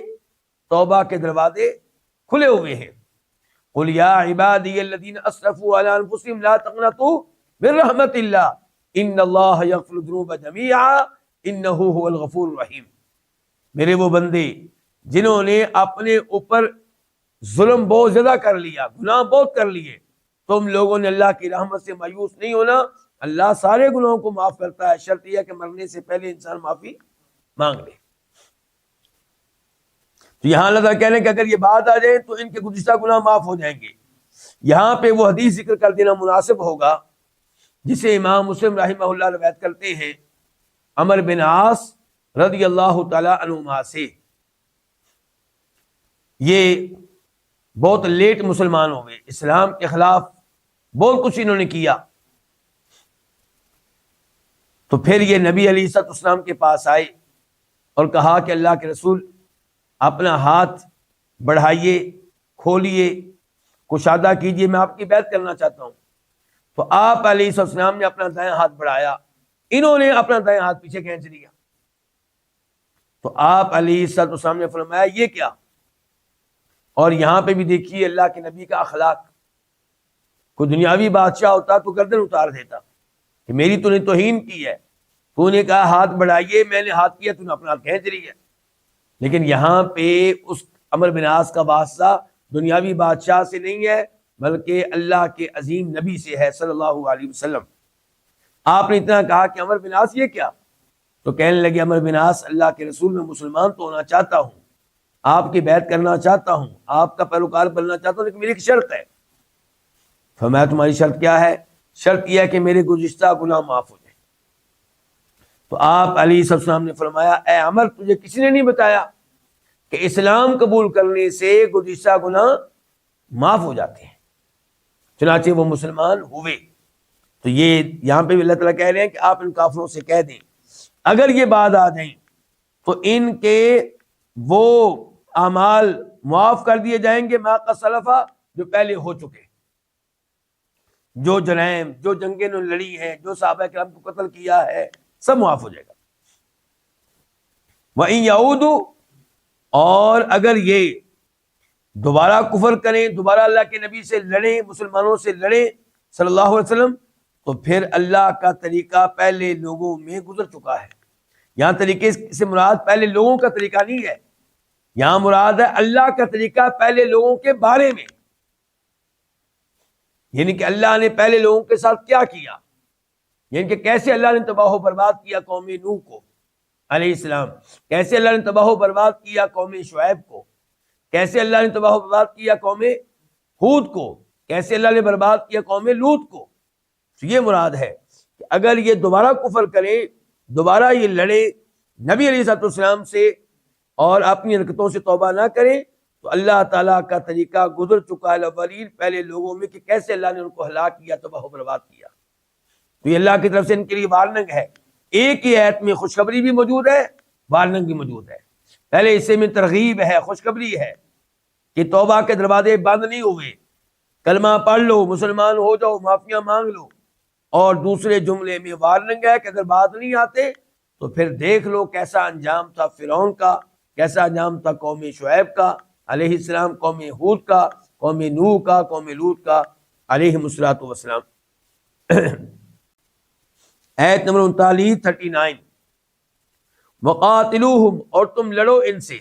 توبہ کے دروازے کھلے ہوئے ہیں۔ قل یا عبادی الذین اسرفوا علی انفسہم لا تقنطوا من رحمت اللہ ان اللہ یغفر الذنوب جمیعا انہ هو الغفور الرحیم۔ میرے وہ بندے جنہوں نے اپنے اوپر ظلم بہت زیادہ کر لیا، گناہ بہت کر لیے، تم لوگوں نے اللہ کی رحمت سے مایوس نہیں ہونا، اللہ سارے گناہوں کو معاف کرتا ہے، شرط یہ ہے کہ مرنے سے پہلے انسان معافی مانگ لے۔ تو یہاں اللہ تعالیٰ کہہ رہے ہیں کہ اگر یہ بات آ جائے تو ان کے گزشتہ گناہ معاف ہو جائیں گے۔ یہاں پہ وہ حدیث ذکر کر دینا مناسب ہوگا جسے امام مسلم رحمہ اللہ روایت کرتے ہیں عمر بن عاص رضی اللہ تعالی عنہما سے۔ یہ بہت لیٹ مسلمان ہوئے، اسلام کے خلاف بہت کچھ انہوں نے کیا، تو پھر یہ نبی علیہ الصلوۃ والسلام کے پاس آئے اور کہا کہ اللہ کے رسول اپنا ہاتھ بڑھائیے، کھولیے، کشادہ کیجیے، میں آپ کی بیعت کرنا چاہتا ہوں۔ تو آپ علیہ الصلوۃ والسلام نے اپنا دائیں ہاتھ بڑھایا، انہوں نے اپنا دائیں ہاتھ پیچھے کھینچ لیا۔ تو آپ علیہ الصلوۃ والسلام نے فرمایا یہ کیا؟ اور یہاں پہ بھی دیکھیے اللہ کے نبی کا اخلاق، کوئی دنیاوی بادشاہ ہوتا تو گردن اتار دیتا کہ میری تو نے توہین کی ہے، تو نے کہا ہاتھ بڑھائیے، میں نے ہاتھ کیا، تو نے اپنا ہاتھ کھینچ لیا۔ لیکن یہاں پہ اس عمر بن عاص کا واسطہ دنیاوی بادشاہ سے نہیں ہے بلکہ اللہ کے عظیم نبی سے ہے صلی اللہ علیہ وسلم۔ آپ نے اتنا کہا کہ عمر بن عاص یہ کیا؟ تو کہنے لگے عمر بن عاص اللہ کے رسول میں مسلمان تو ہونا چاہتا ہوں، آپ کی بیعت کرنا چاہتا ہوں، آپ کا پیروکار بننا چاہتا ہوں، لیکن میری ایک شرط ہے۔ فرمایا تمہاری شرط کیا ہے؟ شرط یہ ہے کہ میرے گزشتہ گناہ معاف ہو جائیں۔ تو آپ علیہ السلام نے فرمایا اے عمر تجھے کسی نے نہیں بتایا کہ اسلام قبول کرنے سے گزشتہ گناہ معاف ہو جاتے ہیں؟ چنانچہ وہ مسلمان ہوئے۔ تو یہ یہاں پہ بھی اللہ تعالیٰ کہہ رہے ہیں کہ آپ ان کافروں سے کہہ دیں اگر یہ بات آ جائیں تو ان کے وہ اعمال معاف کر دیے جائیں گے ما قد سلفا، جو پہلے ہو چکے، جو جرائم، جو جنگیں انہوں نے لڑی ہیں، جو صحابہ کرام کو قتل کیا ہے، سب معاف ہو جائے گا۔ وَإِن يَعُودُوا، اور اگر یہ دوبارہ کفر کریں، دوبارہ اللہ کے نبی سے لڑیں، مسلمانوں سے لڑیں صلی اللہ علیہ وسلم، تو پھر اللہ کا طریقہ پہلے لوگوں میں گزر چکا ہے۔ یہاں طریقے سے مراد پہلے لوگوں کا طریقہ نہیں ہے، یہاں مراد ہے اللہ کا طریقہ پہلے لوگوں کے بارے میں، یعنی کہ اللہ نے پہلے لوگوں کے ساتھ کیا کیا، یعنی کہ کیسے اللہ نے تباہ و برباد کیا قوم نوح کو علیہ السلام، کیسے اللہ نے تباہ و برباد کیا قوم شعیب کو، کیسے اللہ نے تباہ و برباد کیا قوم ہود کو، کیسے اللہ نے برباد کیا قوم لوط کو۔ تو یہ مراد ہے کہ اگر یہ دوبارہ کفر کریں، دوبارہ یہ لڑے نبی علیہ السلام سے اور اپنی حرکتوں سے توبہ نہ کریں، تو اللہ تعالیٰ کا طریقہ گزر چکا ہے الاولین، پہلے لوگوں میں، کہ کیسے اللہ نے ان کو ہلاک کیا، تباہ و برباد کیا۔ تو یہ اللہ کی طرف سے ان کے لیے وارننگ ہے۔ ایک ہی آیت میں خوشخبری بھی موجود ہے، وارننگ بھی موجود ہے۔ پہلے حصے میں ترغیب ہے، خوشخبری ہے کہ توبہ کے دروازے بند نہیں ہوئے، کلمہ پڑھ لو، مسلمان ہو جاؤ، معافیاں مانگ لو، اور دوسرے جملے میں وارننگ ہے کہ اگر بات نہیں آتے تو پھر دیکھ لو کیسا انجام تھا فرعون کا، کیسا انجام تھا قوم شعیب کا علیہ السلام، قوم ہود کا، قوم نوح کا، قوم لوط کا علیہم الصلوۃ والسلام۔ آیت نمبر 39 وقاتلوہم، اور تم لڑو ان سے،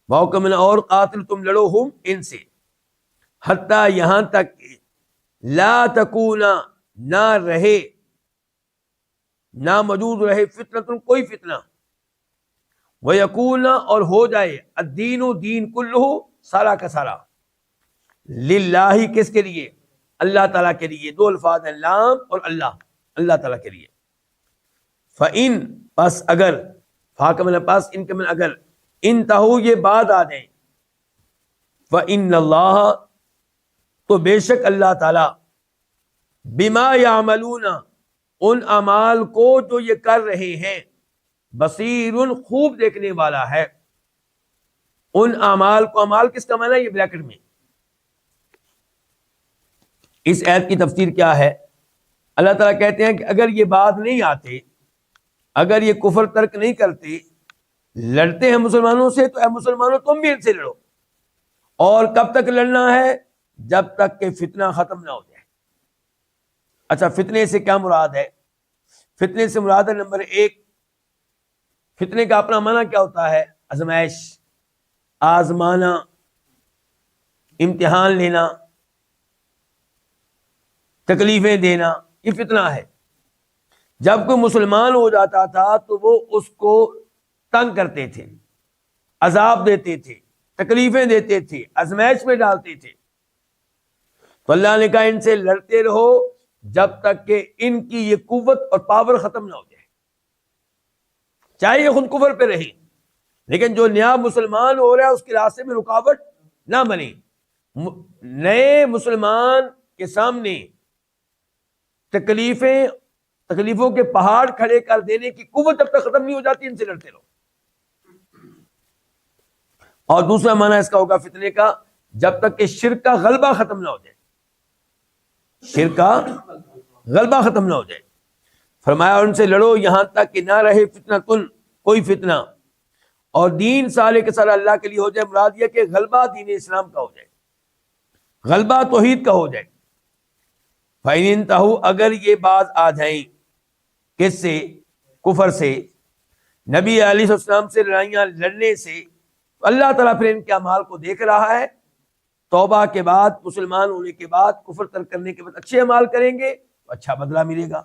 واؤ اور قاتل، تم لڑو ہم ان سے، حتیٰ یہاں تک لا تکونا، نہ رہے، نہ موجود رہے، فتنۃ، کوئی فتنہ، ویکون، اور ہو جائے، الدین، دین کلہ، سارا کا سارا، للہ، کس کے لیے؟ اللہ تعالیٰ کے لیے۔ دو الفاظ ہیں، لام اور اللہ، اللہ تعالیٰ کے لیے۔ فَإِن، پس اگر، فا کا مطلب پس، ان کا مطلب اگر، انتہو، یہ بات آ جائیں، فَإِنَّ اللَّهَ، تو بے شک اللہ تعالیٰ، بما یعملون، ان اعمال کو جو یہ کر رہے ہیں، بصیر، خوب دیکھنے والا ہے۔ ان اعمال کو، اعمال کس کا معنی ہے؟ یہ بریکٹ میں اس آیت کی تفسیر کیا ہے؟ اللہ تعالیٰ کہتے ہیں کہ اگر یہ بات نہیں آتے، اگر یہ کفر ترک نہیں کرتے، لڑتے ہیں مسلمانوں سے تو اے مسلمانوں تم بھی ان سے لڑو. اور کب تک لڑنا ہے؟ جب تک کہ فتنہ ختم نہ ہو جائے. اچھا فتنے سے کیا مراد ہے؟ فتنے سے مراد ہے نمبر 1، فتنے کا اپنا معنی کیا ہوتا ہے؟ آزمائش، آزمانا، امتحان لینا، تکلیفیں دینا، یہ فتنہ ہے. جب کوئی مسلمان ہو جاتا تھا تو وہ اس کو تنگ کرتے تھے، عذاب دیتے تھے، تکلیفیں دیتے تھے، آزمائش میں ڈالتے تھے. تو اللہ نے کہا ان سے لڑتے رہو جب تک کہ ان کی یہ قوت اور پاور ختم نہ ہو جائے. چاہے یہ خود کفر پہ رہیں، لیکن جو نیا مسلمان ہو رہا ہے اس کے راستے میں رکاوٹ نہ بنے. نئے مسلمان کے سامنے تکلیفوں کے پہاڑ کھڑے کر دینے کی قوت جب تک ختم نہیں ہو جاتی ان سے لڑتے رہو. اور دوسرا معنی اس کا ہوگا فتنے کا، جب تک کہ شرک کا غلبہ ختم نہ ہو جائے. شرک کا غلبہ ختم نہ ہو جائے. فرمایا ان سے لڑو یہاں تک کہ نہ رہے کوئی فتنہ، اور دین سارے کے سارا اللہ کے لیے ہو جائے. مراد یہ کہ غلبہ دین اسلام کا ہو جائے، غلبہ توحید کا ہو جائے. فَإِنِ انتَهُوا، اگر یہ باز آ جائیں کس سے؟ کفر سے، نبی علیہ السلام سے لڑائیاں لڑنے سے. اللہ تعالیٰ پھر ان کے اعمال کو دیکھ رہا ہے. توبہ کے بعد، مسلمان ہونے کے بعد، کفر ترک کرنے کے بعد اچھے اعمال کریں گے تو اچھا بدلہ ملے گا،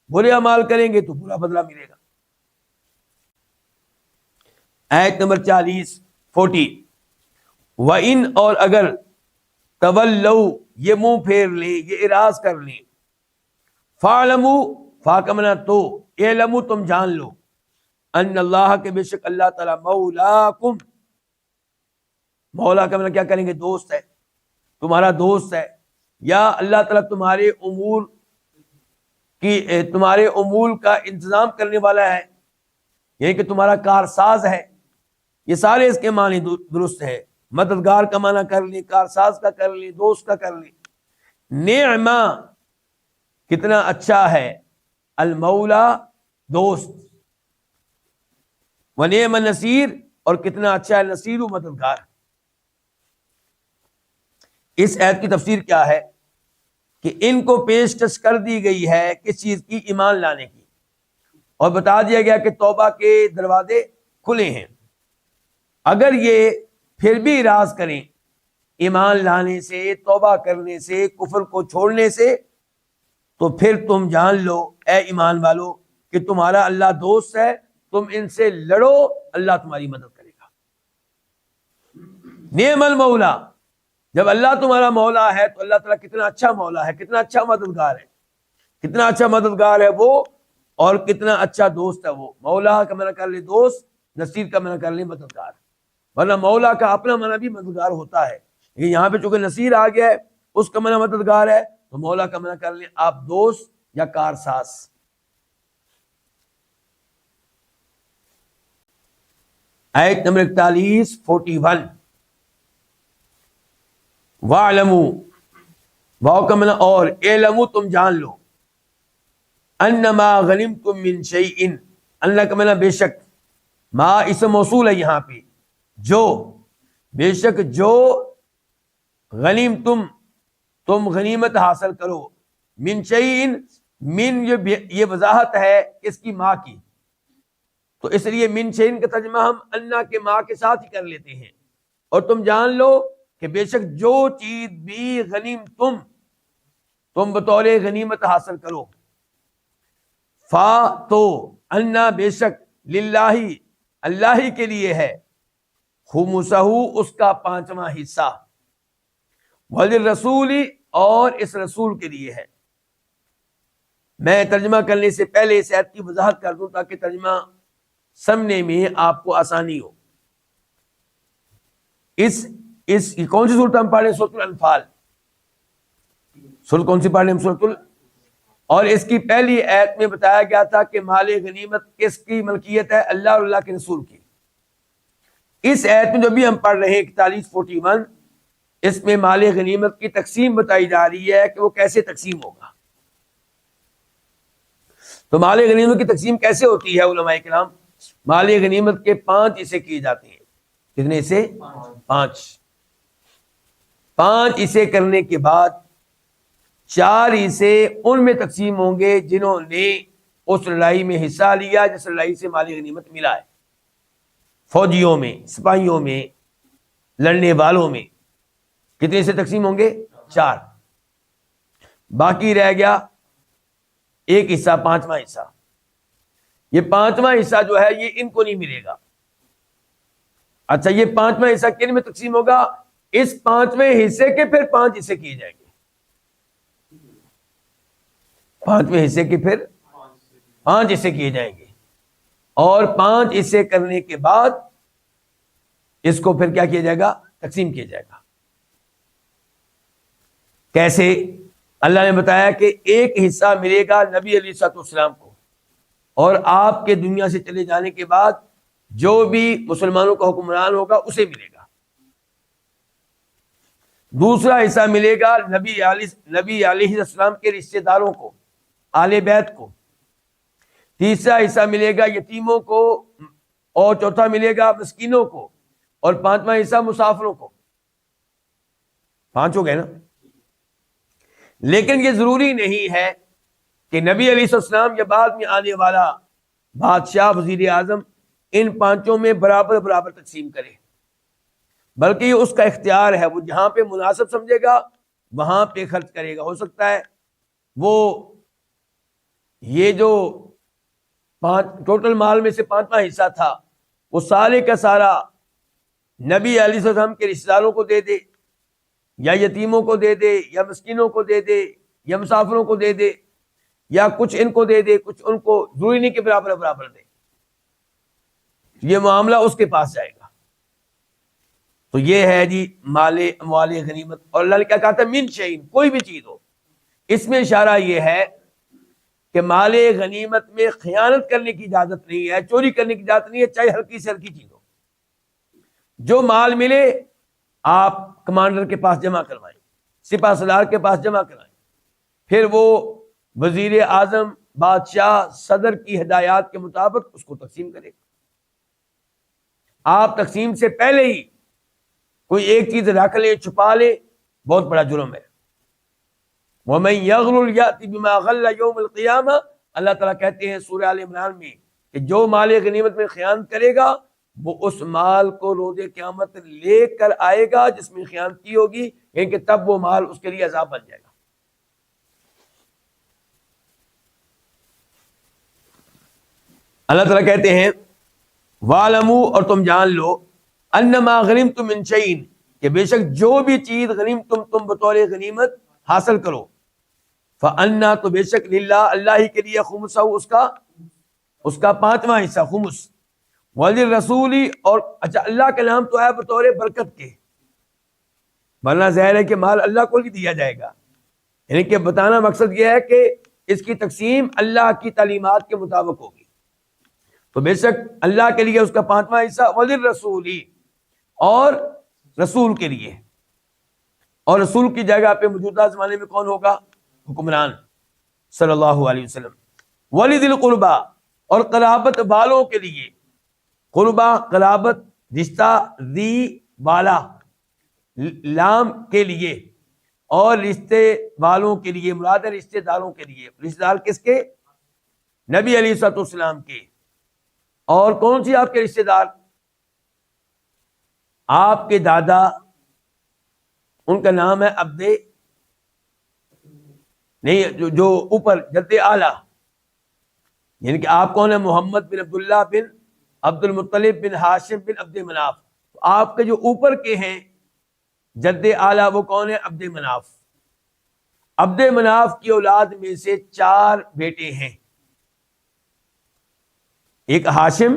برے اعمال کریں گے تو برا بدلہ ملے گا. آیت نمبر 40 وَإِنْ، اور اگر تولوا، یہ منہ پھیر لیں، یہ اعراض کر لیں. فَاعْلَمُوا، فا کا معنی تو، اعلموا تم جان لو، ان اللہ کے بے شک اللہ تعالیٰ مولاکم، مولا کا معنی کیا کریں گے؟ دوست ہے، تمہارا دوست ہے. یا اللہ تعالیٰ تمہارے امور کا انتظام کرنے والا ہے، یعنی کہ تمہارا کارساز ہے. یہ سارے اس کے معنی درست ہے. مددگار کا معنی کر لیں، کارساز کا کر لیں، دوست کا کر لیں. نعمہ، کتنا اچھا ہے، المولا، دوست، ونعم النصیر، اور کتنا اچھا ہے نصیر و مددگار. اس آیت کی تفسیر کیا ہے کہ ان کو پیشکش کر دی گئی ہے کس چیز کی؟ ایمان لانے کی، اور بتا دیا گیا کہ توبہ کے دروازے کھلے ہیں. اگر یہ پھر بھی اعراض کریں ایمان لانے سے، توبہ کرنے سے، کفر کو چھوڑنے سے، تو پھر تم جان لو اے ایمان والو کہ تمہارا اللہ دوست ہے. تم ان سے لڑو، اللہ تمہاری مدد کرے گا. نعم المولا، جب اللہ تمہارا مولا ہے تو اللہ تعالیٰ کتنا اچھا مولا ہے، کتنا اچھا مددگار ہے، کتنا اچھا مددگار ہے وہ، اور کتنا اچھا دوست ہے وہ. مولا کا معنی کر لیں دوست، نصیر کا معنی کر لیں مددگار. ورنہ مولا کا اپنا معنی بھی مددگار ہوتا ہے، لیکن یہاں پہ چونکہ نصیر آ گیا ہے، اس کا معنی مددگار ہے، تو مولا کا معنی کر لیں آپ دوست یا کارساز. آیت نمبر 41 وَاعْلَمُوا، واو کا معنی اور، اعلموا تم جان لو، انما غنمتم من شیء، اللہ کا معنی بے شک، ما اسم موصول ہے یہاں پہ، جو، بے شک جو، غنیمتم تم غنیمت حاصل کرو، من شیء، من یہ وضاحت ہے اس کی ماں کی، تو اس لیے من شیء کا ترجمہ ہم اللہ کے ماں کے ساتھ ہی کر لیتے ہیں. اور تم جان لو کہ بے شک جو چیز بھی تم بطور غنیمت حاصل کرو، فا تو، انا بے شک، للہ اللہ ہی کے لیے ہے، خمسہ اس کا 5واں حصہ، وللرسول اور اس رسول کے لیے ہے. میں ترجمہ کرنے سے پہلے اس آیت کی وضاحت کر دوں تاکہ ترجمہ سمجھنے میں آپ کو آسانی ہو. اس کون سی سورت ہم پڑھ رہے ہیں؟ سورۃ الانفال. سورت کون سی پڑھ رہے ہیں؟ سورۃ اور اس کی پہلی آیت میں بتایا گیا تھا کہ مال غنیمت کس کی ملکیت ہے؟ اللہ اور اللہ کے رسول کی. اس آیت میں جو بھی ہم پڑھ رہے ہیں 41 اس میں مال غنیمت کی تقسیم بتائی جا رہی ہے کہ وہ کیسے تقسیم ہوگا. تو مال غنیمت کی تقسیم کیسے ہوتی ہے؟ علماء کرام مال غنیمت کے 5 حصے کیے جاتے ہیں. کتنے حصے؟ 5 حصے کرنے کے بعد 4 حصے ان میں تقسیم ہوں گے جنہوں نے اس لڑائی میں حصہ لیا جس لڑائی سے مال غنیمت ملا ہے. فوجیوں میں، سپاہیوں میں، لڑنے والوں میں کتنے حصے تقسیم ہوں گے؟ 4. باقی رہ گیا ایک حصہ، 5واں حصہ. یہ 5واں حصہ جو ہے یہ ان کو نہیں ملے گا. اچھا، یہ 5واں حصہ کن میں تقسیم ہوگا؟ اس 5ویں حصے کے پھر 5 حصے کیے جائیں گے. 5ویں حصے کے پھر 5 حصے کیے جائیں گے، اور 5 حصے کرنے کے بعد اس کو پھر کیا کیا جائے گا؟ تقسیم کیا جائے گا. کیسے؟ اللہ نے بتایا کہ ایک حصہ ملے گا نبی علیہ السلام کو، اور آپ کے دنیا سے چلے جانے کے بعد جو بھی مسلمانوں کا حکمران ہوگا اسے ملے گا. دوسرا حصہ ملے گا نبی علیہ السلام کے رشتہ داروں کو، آل بیت کو. تیسرا حصہ ملے گا یتیموں کو، اور چوتھا ملے گا مسکینوں کو، اور 5واں حصہ مسافروں کو. 5 ہو گئے نا؟ لیکن یہ ضروری نہیں ہے کہ نبی علیہ السلام یا بعد میں آنے والا بادشاہ، وزیر اعظم ان 5 میں برابر برابر تقسیم کرے، بلکہ یہ اس کا اختیار ہے. وہ جہاں پہ مناسب سمجھے گا وہاں پہ خرچ کرے گا. ہو سکتا ہے وہ یہ جو ٹوٹل مال میں سے 5واں حصہ تھا وہ سارے کا سارا نبی علیہ السلام کے رشتہ داروں کو دے دے، یا یتیموں کو دے دے، یا مسکینوں کو دے دے، یا مسافروں کو دے دے، یا کچھ ان کو دے دے، کچھ ان کو. ضروری نہیں کہ برابر برابر دے. یہ معاملہ اس کے پاس جائے گا. تو یہ ہے جی مال غنیمت. اور اللہ نے کیا کہا تھا؟ من شیء، کوئی بھی چیز ہو. اس میں اشارہ یہ ہے کہ مال غنیمت میں خیانت کرنے کی اجازت نہیں ہے، چوری کرنے کی اجازت نہیں ہے، چاہے ہلکی سے ہلکی چیز ہو. جو مال ملے آپ کمانڈر کے پاس جمع کروائیں، سپہ سالار کے پاس جمع کرائیں، پھر وہ وزیر اعظم، بادشاہ، صدر کی ہدایات کے مطابق اس کو تقسیم کرے. آپ تقسیم سے پہلے ہی کوئی ایک چیز رکھ لے، چھپا لے، بہت بڑا جرم ہے. وَمَن يَغْلُلْ يَأْتِ بِمَا غَلَّ يَوْمَ الْقِيَامَةِ، اللہ تعالیٰ کہتے ہیں سورہ آل عمران میں کہ جو مال غنیمت میں خیانت کرے گا وہ اس مال کو روز قیامت لے کر آئے گا جس میں خیانت کی ہوگی، یعنی کہ تب وہ مال اس کے لیے عذاب بن جائے گا. اللہ تعالیٰ کہتے ہیں وَاعْلَمُوا، اور تم جان لو، أَنَّمَا غَنِمْتُم مِّن شَيْءٍ، کہ بے شک جو بھی چیز تم بطور غنیمت حاصل کرو، فَأَنَّا، تو بے شک للہ، اللہ ہی کے لیے، خُمُسَہُ، اس کا 5واں حصہ خمس، وَلِلرَّسُولِ، اور اچھا اللہ کا نام تو ہے بطور برکت کے، ورنہ ظاہر ہے کہ مال اللہ کو ہی دیا جائے گا. یعنی کہ بتانا مقصد یہ ہے کہ اس کی تقسیم اللہ کی تعلیمات کے مطابق ہوگی. تو بے شک اللہ کے لیے اس کا 5واں حصہ، وَلِلرَّسُولِ، اور رسول کے لیے. اور رسول کی جگہ پہ موجودہ زمانے میں کون ہوگا؟ حکمران صلی اللہ علیہ وسلم. وَلِذِي الْقُرْبَى، اور قرابت والوں کے لیے. قربا، قرابت، رشتہ، ذی، والا، لام کے لیے، اور رشتے والوں کے لیے مراد ہے رشتے داروں کے لیے. رشتے دار کس کے؟ نبی علیہ السلام کے. اور کون سی آپ کے رشتے دار؟ آپ کے دادا، ان کا نام ہے عبد، نہیں جو اوپر جد اعلیٰ، یعنی کہ آپ کون ہیں؟ محمد بن عبداللہ بن عبد المطلب بن ہاشم بن عبد مناف. آپ کے جو اوپر کے ہیں جد اعلیٰ وہ کون ہے؟ عبد مناف. عبد مناف کی اولاد میں سے 4 بیٹے ہیں. ایک ہاشم،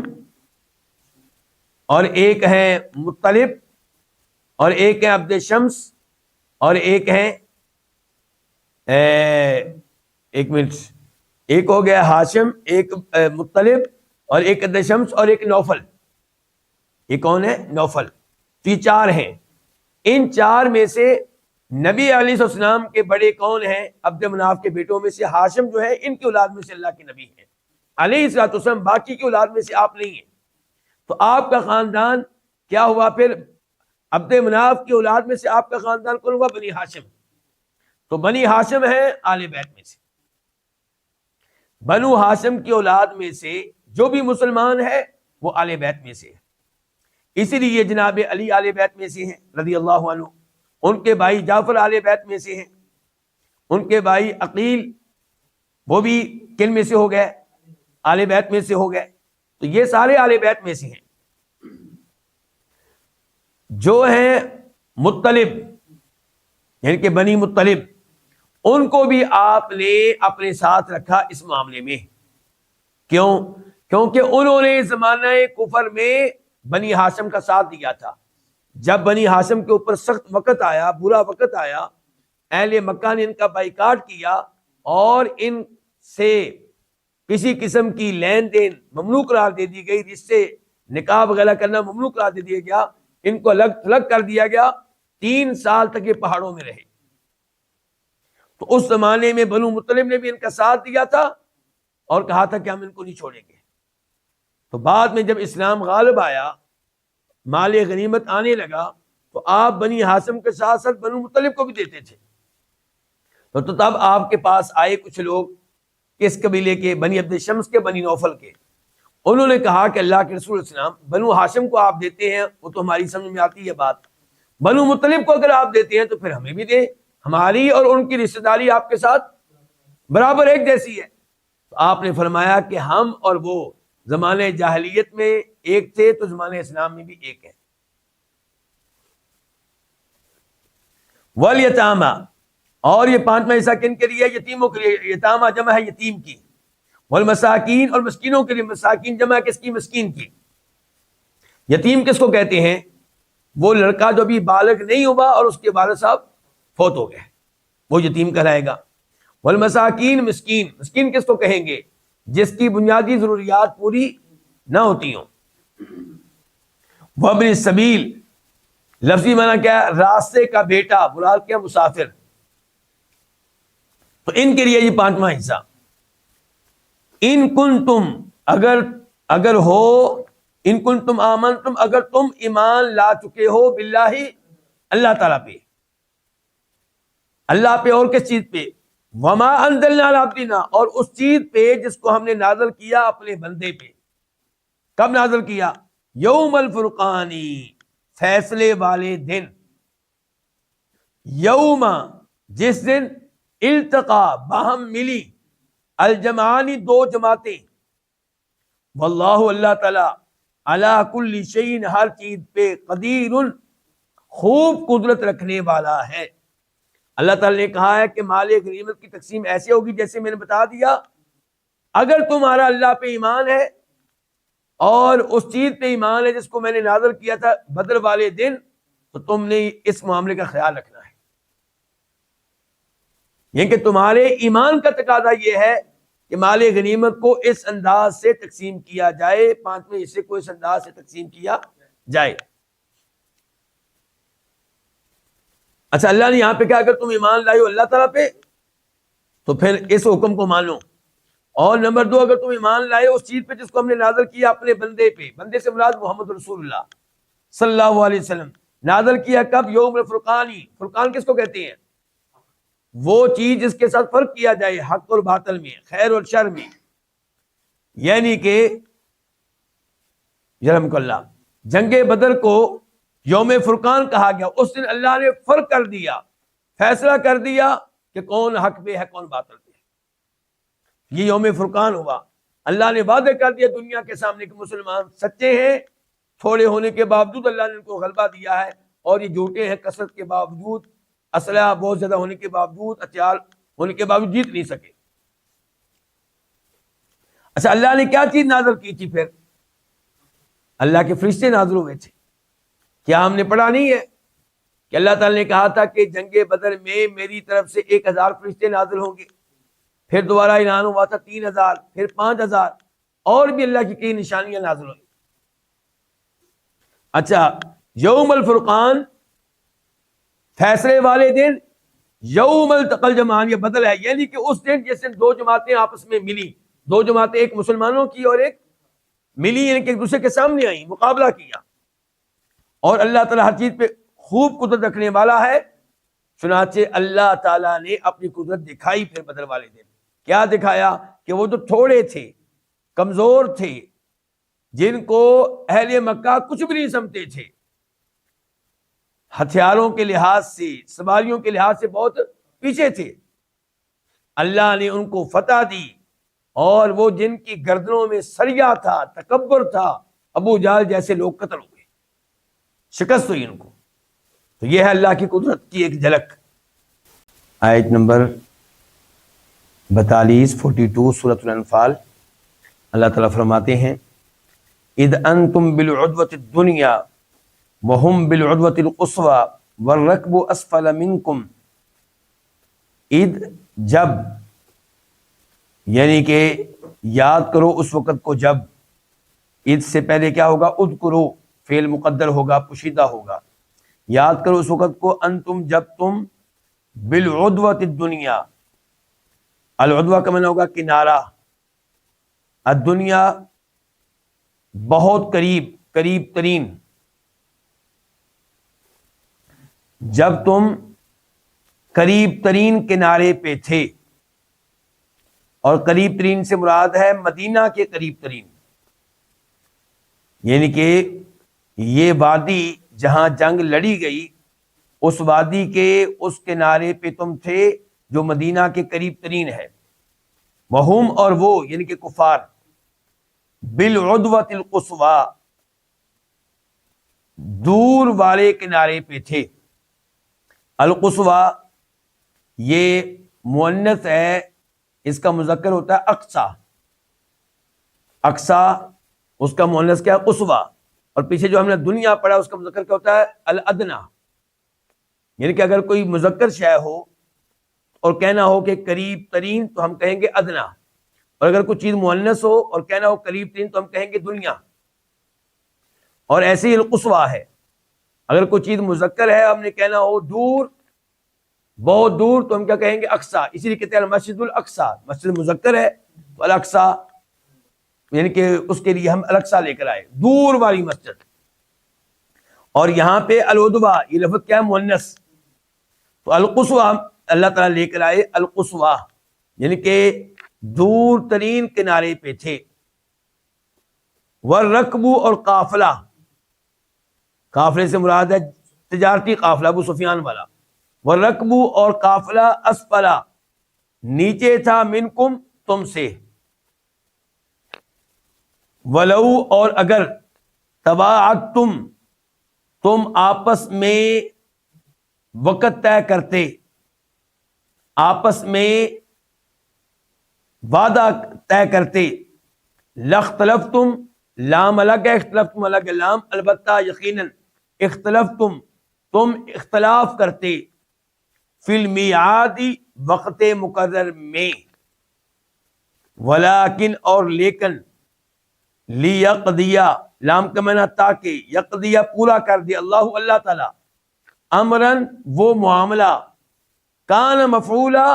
اور ایک ہے مطلب، اور ایک ہے عبد شمس، اور ایک ہے ایک منٹ، ایک ہو گیا ہاشم، ایک مطلب، اور ایک عبد شمس، اور ایک نوفل. یہ کون ہے؟ نوفل. تو یہ 4 ہیں. ان 4 میں سے نبی علیہ السلام کے بڑے کون ہیں؟ عبد مناف کے بیٹوں میں سے ہاشم جو ہے ان کی اولاد میں سے اللہ کے نبی ہیں. علیہ الصلوۃ والسلام باقی کی اولاد میں سے آپ نہیں ہیں، تو آپ کا خاندان کیا ہوا پھر؟ عبد مناف کی اولاد میں سے آپ کا خاندان کون ہوا؟ بنی ہاشم. تو بنی ہاشم ہے آل بیت میں سے. بنو ہاشم کی اولاد میں سے جو بھی مسلمان ہے وہ آل بیت میں سے ہے. اسی لیے جناب علی آل بیت میں سے ہیں رضی اللہ عنہ، ان کے بھائی جعفر آل بیت میں سے ہیں، ان کے بھائی عقیل وہ بھی کن میں سے ہو گئے؟ آل بیت میں سے ہو گئے. تو یہ سارے آل بیت میں سے ہیں. جو ہیں مطلب یعنی کہ بنی مطلب، ان کو بھی آپ نے اپنے ساتھ رکھا اس معاملے میں. کیوں؟ کیونکہ انہوں نے زمانہ کفر میں بنی ہاشم کا ساتھ دیا تھا. جب بنی ہاشم کے اوپر سخت وقت آیا، برا وقت آیا، اہل مکہ نے ان کا بائیکاٹ کیا اور ان سے کسی قسم کی لین دین ممنوع قرار دے دی گئی، رشتے نکاح وغیرہ کرنا ممنوع قرار دے دیا گیا، ان کو الگ تھلگ کر دیا گیا. 3 سال تک یہ پہاڑوں میں رہے. تو اس زمانے میں بنو مطلب نے بھی ان کا ساتھ دیا تھا اور کہا تھا کہ ہم ان کو نہیں چھوڑیں گے. تو بعد میں جب اسلام غالب آیا، مال غنیمت آنے لگا، تو آپ بنی ہاشم کے ساتھ ساتھ بنو مطلب کو بھی دیتے تھے. تو تب آپ کے پاس آئے کچھ لوگ کس قبیلے کے؟ بنی عبد شمس کے، بنی نوفل کے. انہوں نے کہا کہ اللہ کے رسول السلام، بنو ہاشم کو آپ دیتے ہیں وہ تو ہماری سمجھ میں آتی ہے بات، بنو مطلب کو اگر آپ دیتے ہیں تو پھر ہمیں بھی دیں، ہماری اور ان کی رشتہ داری آپ کے ساتھ برابر ایک جیسی ہے. تو آپ نے فرمایا کہ ہم اور وہ زمانے جاہلیت میں ایک تھے تو زمانے اسلام میں بھی ایک ہے. والیتامہ، اور یہ 5واں حصہ کن کے لیے؟ یتیموں کے لیے. یتامہ جمع ہے یتیم کی. والمساکین، اور مسکینوں کے لیے. مساکین جمع ہے کس کی؟ مسکین کی. یتیم کس کو کہتے ہیں؟ وہ لڑکا جو بھی بالغ نہیں ہوا اور اس کے والد صاحب فوت ہو گئے، وہ یتیم کہلائے گا. والمساکین، مسکین. مسکین کس کو کہیں گے؟ جس کی بنیادی ضروریات پوری نہ ہوتی ہوں. وابن السبیل، لفظی معنی کیا ہے؟ راستے کا بیٹا، مراد کیا؟ مسافر. تو ان کے لیے یہ 5واں حصہ. ان کنتم، اگر ہو، ان کنتم آمنتم، اگر تم ایمان لا چکے ہو، باللہ، اللہ تعالیٰ پہ. اللہ پہ اور کس چیز پہ؟ وما انزلنا علی عبدنا، اور اس چیز پہ جس کو ہم نے نازل کیا اپنے بندے پہ. کب نازل کیا؟ یوم الفرقانی، فیصلے والے دن. یوم، جس دن، التقا، باہم ملی، الجمعانی، 2 جماعتیں. واللہ، اللہ تعالی، علی کل شیء، ہر چیز پہ، قدیر، خوب قدرت رکھنے والا ہے. اللہ تعالی نے کہا ہے کہ مال غنیمت کی تقسیم ایسے ہوگی جیسے میں نے بتا دیا. اگر تمہارا اللہ پہ ایمان ہے اور اس چیز پہ ایمان ہے جس کو میں نے نازل کیا تھا بدر والے دن، تو تم نے اس معاملے کا خیال رکھنا ہے. یہ کہ تمہارے ایمان کا تقاضا یہ ہے کہ مال غنیمت کو اس انداز سے تقسیم کیا جائے، 5ویں حصے کو اس انداز سے تقسیم کیا جائے. اچھا، اللہ نے یہاں پہ کہا اگر تم ایمان لائے ہو اللہ تعالیٰ پہ تو پھر اس حکم کو مانو. اور نمبر 2، اگر تم ایمان لائے اس چیز پہ جس کو ہم نے نازل کیا اپنے بندے پہ. بندے سے مراد محمد رسول اللہ صلی اللہ علیہ وسلم. نازل کیا کب؟ یوم الفرقانی. فرقان کس کو کہتے ہیں؟ وہ چیز جس کے ساتھ فرق کیا جائے حق اور باطل میں، خیر اور شر میں. یعنی کہ یرحمک اللہ، جنگ بدر کو یوم فرقان کہا گیا. اس دن اللہ نے فرق کر دیا، فیصلہ کر دیا کہ کون حق پہ ہے، کون باطل پہ ہے. یہ یوم فرقان ہوا. اللہ نے وعدہ کر دیا دنیا کے سامنے کہ مسلمان سچے ہیں، تھوڑے ہونے کے باوجود اللہ نے ان کو غلبہ دیا ہے، اور یہ جھوٹے ہیں کثرت کے باوجود، اسلحہ بہت زیادہ ہونے کے باوجود، ہتھیار ہونے کے باوجود جیت نہیں سکے. اچھا، اللہ نے کیا چیز نازل کی تھی پھر؟ اللہ کے فرشتے نازل ہوئے تھے. کیا ہم نے پڑھا نہیں ہے کہ اللہ تعالی نے کہا تھا کہ جنگ بدر میں میری طرف سے 1000 فرشتے نازل ہوں گے. پھر دوبارہ اعلان ہوا تھا 3000، پھر 5000، اور بھی اللہ کی کئی نشانیاں نازل ہوئی. اچھا، یوم الفرقان، فیصلے والے دن. یوم التقى الجمعان، یہ بدل ہے، یعنی کہ اس دن جس دن 2 جماعتیں آپس میں ملی، دو جماعتیں، ایک مسلمانوں کی اور ایک ملی، یعنی کہ ایک دوسرے کے سامنے آئی، مقابلہ کیا. اور اللہ تعالیٰ ہر چیز پہ خوب قدرت رکھنے والا ہے. چنانچہ اللہ تعالیٰ نے اپنی قدرت دکھائی پھر بدر والے دن. کیا دکھایا؟ کہ وہ جو تھوڑے تھے، کمزور تھے، جن کو اہل مکہ کچھ بھی نہیں سمجھتے تھے، ہتھیاروں کے لحاظ سے، سواریوں کے لحاظ سے بہت پیچھے تھے، اللہ نے ان کو فتح دی. اور وہ جن کی گردنوں میں سریا تھا، تکبر تھا، ابو جہل جیسے لوگ قتل ہو گئے، شکست ہوئی ان کو. تو یہ ہے اللہ کی قدرت کی ایک جھلک. آیت نمبر 42 سورۃ الانفال. اللہ تعالیٰ فرماتے ہیں اذ انتم بالعدوۃ الدنیا وهم بالعدوۃ القصوى والركب اسفل منکم. اذ جب، یعنی کہ یاد کرو اس وقت کو جب. اذ سے پہلے کیا ہوگا؟ اذکرو، فعل مقدر ہوگا، پوشیدہ ہوگا. یاد کرو اس وقت کو، انتم جب تم، بالعدوۃ الدنیا، العدوہ کا معنی ہوگا کنارہ، الدنیا بہت قریب، قریب ترین. جب تم قریب ترین کنارے پہ تھے، اور قریب ترین سے مراد ہے مدینہ کے قریب ترین، یعنی کہ یہ وادی جہاں جنگ لڑی گئی، اس وادی کے اس کنارے پہ تم تھے جو مدینہ کے قریب ترین ہے. وہم، اور وہ یعنی کہ کفار، بالعدوۃ القصویٰ، دور والے کنارے پہ تھے. القصویٰ یہ مؤنث ہے، اس کا مذکر ہوتا ہے اقصا. اقصا اس کا مؤنث کیا ہے؟ قصویٰ. اور پیچھے جو ہم نے دنیا پڑھا اس کا مذکر کیا ہوتا ہے؟ الادنا. یعنی کہ اگر کوئی مذکر شے ہو اور کہنا ہو کہ قریب ترین تو ہم کہیں گے ادنا، اور اگر کوئی چیز مؤنث ہو اور کہنا ہو قریب ترین تو ہم کہیں گے دنیا. اور ایسے ہی القصویٰ ہے، اگر کوئی چیز مذکر ہے ہم نے کہنا ہو دور، بہت دور، تو ہم کیا کہیں گے؟ اقصا. اسی لیے کہتے ہیں المسجد الاقصی. مسجد مذکر ہے تو الاقصی، یعنی کہ اس کے لیے ہم الاقصی لے کر آئے، دور والی مسجد. اور یہاں پہ العدوہ یہ لفظ کیا ہے؟ مؤنث. تو القصویٰ اللہ تعالیٰ لے کر آئے القصویٰ، یعنی کہ دور ترین کنارے پہ تھے. والرکب، اور قافلہ، قافلے سے مراد ہے تجارتی قافلہ ابو سفیان والا. والرکب، اور قافلہ، اسفلا، نیچے تھا، منکم، تم سے. ولو، اور اگر، تواعدتم، تم آپس میں وقت طے کرتے، آپس میں وعدہ طے کرتے، لاختلفتم، لام الگ ہے، اختلفتم الگ ہے، لام البتہ یقیناً، اختلفتم، تم اختلاف کرتے، فی المیعاد، وقت مقرر میں، ولیکن، اور لیکن، لیقضیہ، لام کا معنی تاکہ، یقضیہ پورا کر دے، اللہ، اللہ تعالی، امرن، وہ معاملہ، کان مفعولا،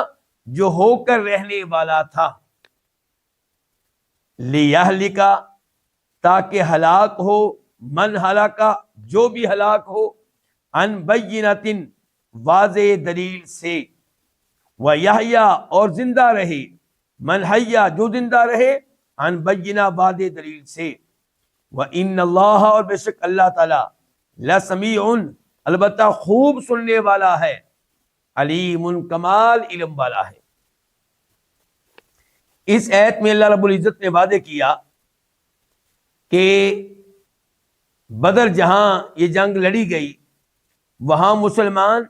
جو ہو کر رہنے والا تھا، لیہلکا، تاکہ ہلاک ہو، من ہلاکا، جو بھی ہلاک ہو، عن بینۃ، واضح دلیل سے، ویحییٰ، اور زندہ رہے، من حییٰ، جو زندہ رہے، عن بینہ، واضح دلیل سے. وَإِنَّ اللَّهَ، اور بے شک اللہ تعالی، لَسَمِيعٌ، البتہ خوب سننے والا ہے، علیم، کمال علم والا ہے. اس آیت میں اللہ رب العزت نے وعدے کیا کہ بدر جہاں یہ جنگ لڑی گئی، وہاں مسلمان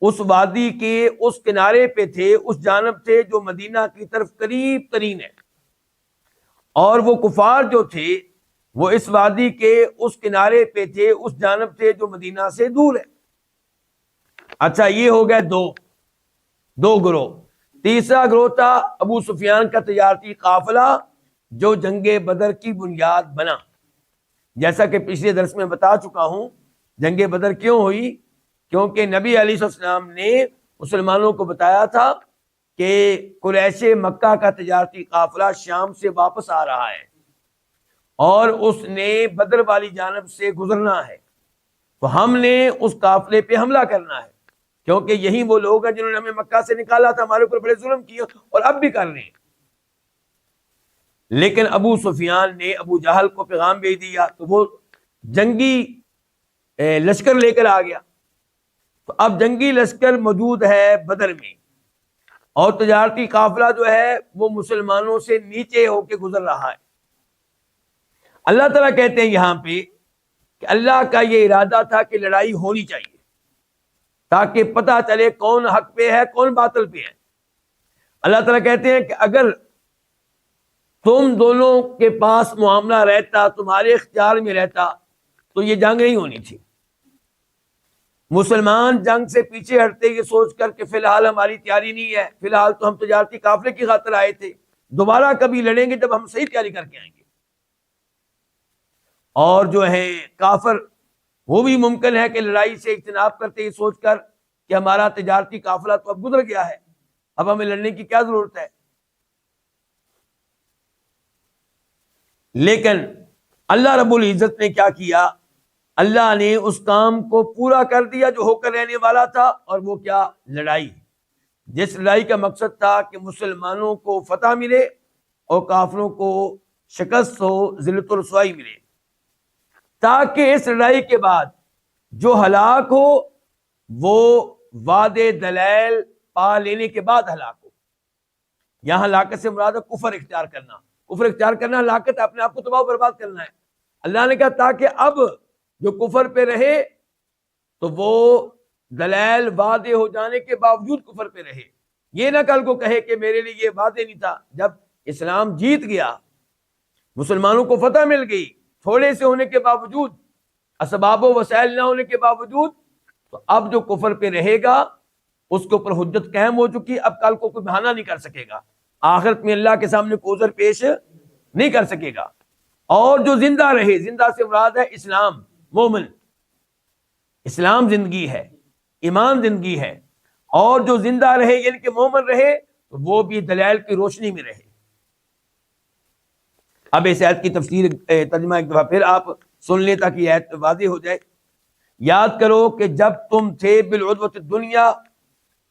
اس وادی کے اس کنارے پہ تھے، اس جانب تھے جو مدینہ کی طرف قریب ترین ہے، اور وہ کفار جو تھے وہ اس وادی کے اس کنارے پہ تھے، اس جانب تھے جو مدینہ سے دور ہے. اچھا، یہ ہو گئے دو گروہ. تیسرا گروہ تھا ابو سفیان کا تجارتی قافلہ جو جنگ بدر کی بنیاد بنا. جیسا کہ پچھلے درس میں بتا چکا ہوں، جنگ بدر کیوں ہوئی؟ کیونکہ نبی علیہ السلام نے مسلمانوں کو بتایا تھا کہ قریش مکہ کا تجارتی قافلہ شام سے واپس آ رہا ہے اور اس نے بدر والی جانب سے گزرنا ہے، تو ہم نے اس قافلے پہ حملہ کرنا ہے، کیونکہ یہی وہ لوگ ہیں جنہوں نے ہمیں مکہ سے نکالا تھا، ہمارے اوپر بڑے ظلم کیے اور اب بھی کر رہے ہیں۔ لیکن ابو سفیان نے ابو جہل کو پیغام بھیج دیا، تو وہ جنگی لشکر لے کر آ گیا۔ تو اب جنگی لشکر موجود ہے بدر میں، اور تجارتی قافلہ جو ہے وہ مسلمانوں سے نیچے ہو کے گزر رہا ہے۔ اللہ تعالیٰ کہتے ہیں یہاں پہ کہ اللہ کا یہ ارادہ تھا کہ لڑائی ہونی چاہیے، تاکہ پتہ چلے کون حق پہ ہے کون باطل پہ ہے۔ اللہ تعالیٰ کہتے ہیں کہ اگر تم دونوں کے پاس معاملہ رہتا، تمہارے اختیار میں رہتا، تو یہ جنگ نہیں ہونی تھی۔ مسلمان جنگ سے پیچھے ہٹتے یہ سوچ کر کہ فی الحال ہماری تیاری نہیں ہے، فی الحال تو ہم تجارتی قافلے کی خاطر آئے تھے، دوبارہ کبھی لڑیں گے جب ہم صحیح تیاری کر کے آئیں گے۔ اور جو ہے کافر، وہ بھی ممکن ہے کہ لڑائی سے اجتناب کرتے یہ سوچ کر کہ ہمارا تجارتی قافلہ تو اب گزر گیا ہے، اب ہمیں لڑنے کی کیا ضرورت ہے۔ لیکن اللہ رب العزت نے کیا کیا؟ اللہ نے اس کام کو پورا کر دیا جو ہو کر رہنے والا تھا، اور وہ کیا؟ لڑائی، جس لڑائی کا مقصد تھا کہ مسلمانوں کو فتح ملے اور کافروں کو شکست ہو، ذلت و رسوائی ملے، تاکہ اس لڑائی کے بعد جو ہلاک ہو وہ وعدے دلائل پا لینے کے بعد ہلاک ہو۔ یہاں ہلاکت سے مراد ہے کفر اختیار کرنا، کفر اختیار کرنا ہلاکت، اپنے آپ کو تباہ و برباد کرنا ہے۔ اللہ نے کہا تاکہ اب جو کفر پہ رہے تو وہ دلائل وعدے ہو جانے کے باوجود کفر پہ رہے، یہ نہ کل کو کہے کہ میرے لیے یہ وعدے نہیں تھا۔ جب اسلام جیت گیا، مسلمانوں کو فتح مل گئی، تھوڑے سے ہونے کے باوجود، اسباب و وسائل نہ ہونے کے باوجود، تو اب جو کفر پہ رہے گا اس کے اوپر حجت قائم ہو چکی، اب کل کو کوئی بہانہ نہیں کر سکے گا، آخرت میں اللہ کے سامنے کوئی عذر پیش نہیں کر سکے گا۔ اور جو زندہ رہے، زندہ سے مراد ہے اسلام، مومن، اسلام زندگی ہے، ایمان زندگی ہے، اور جو زندہ رہے یعنی کہ مومن رہے تو وہ بھی دلائل کی روشنی میں رہے۔ اب اس آیت کی تفسیر ترجمہ ایک دفعہ پھر آپ سن لیں تاکہ یہ آیت واضح ہو جائے۔ یاد کرو کہ جب تم تھے بالعدوۃ الدنیا،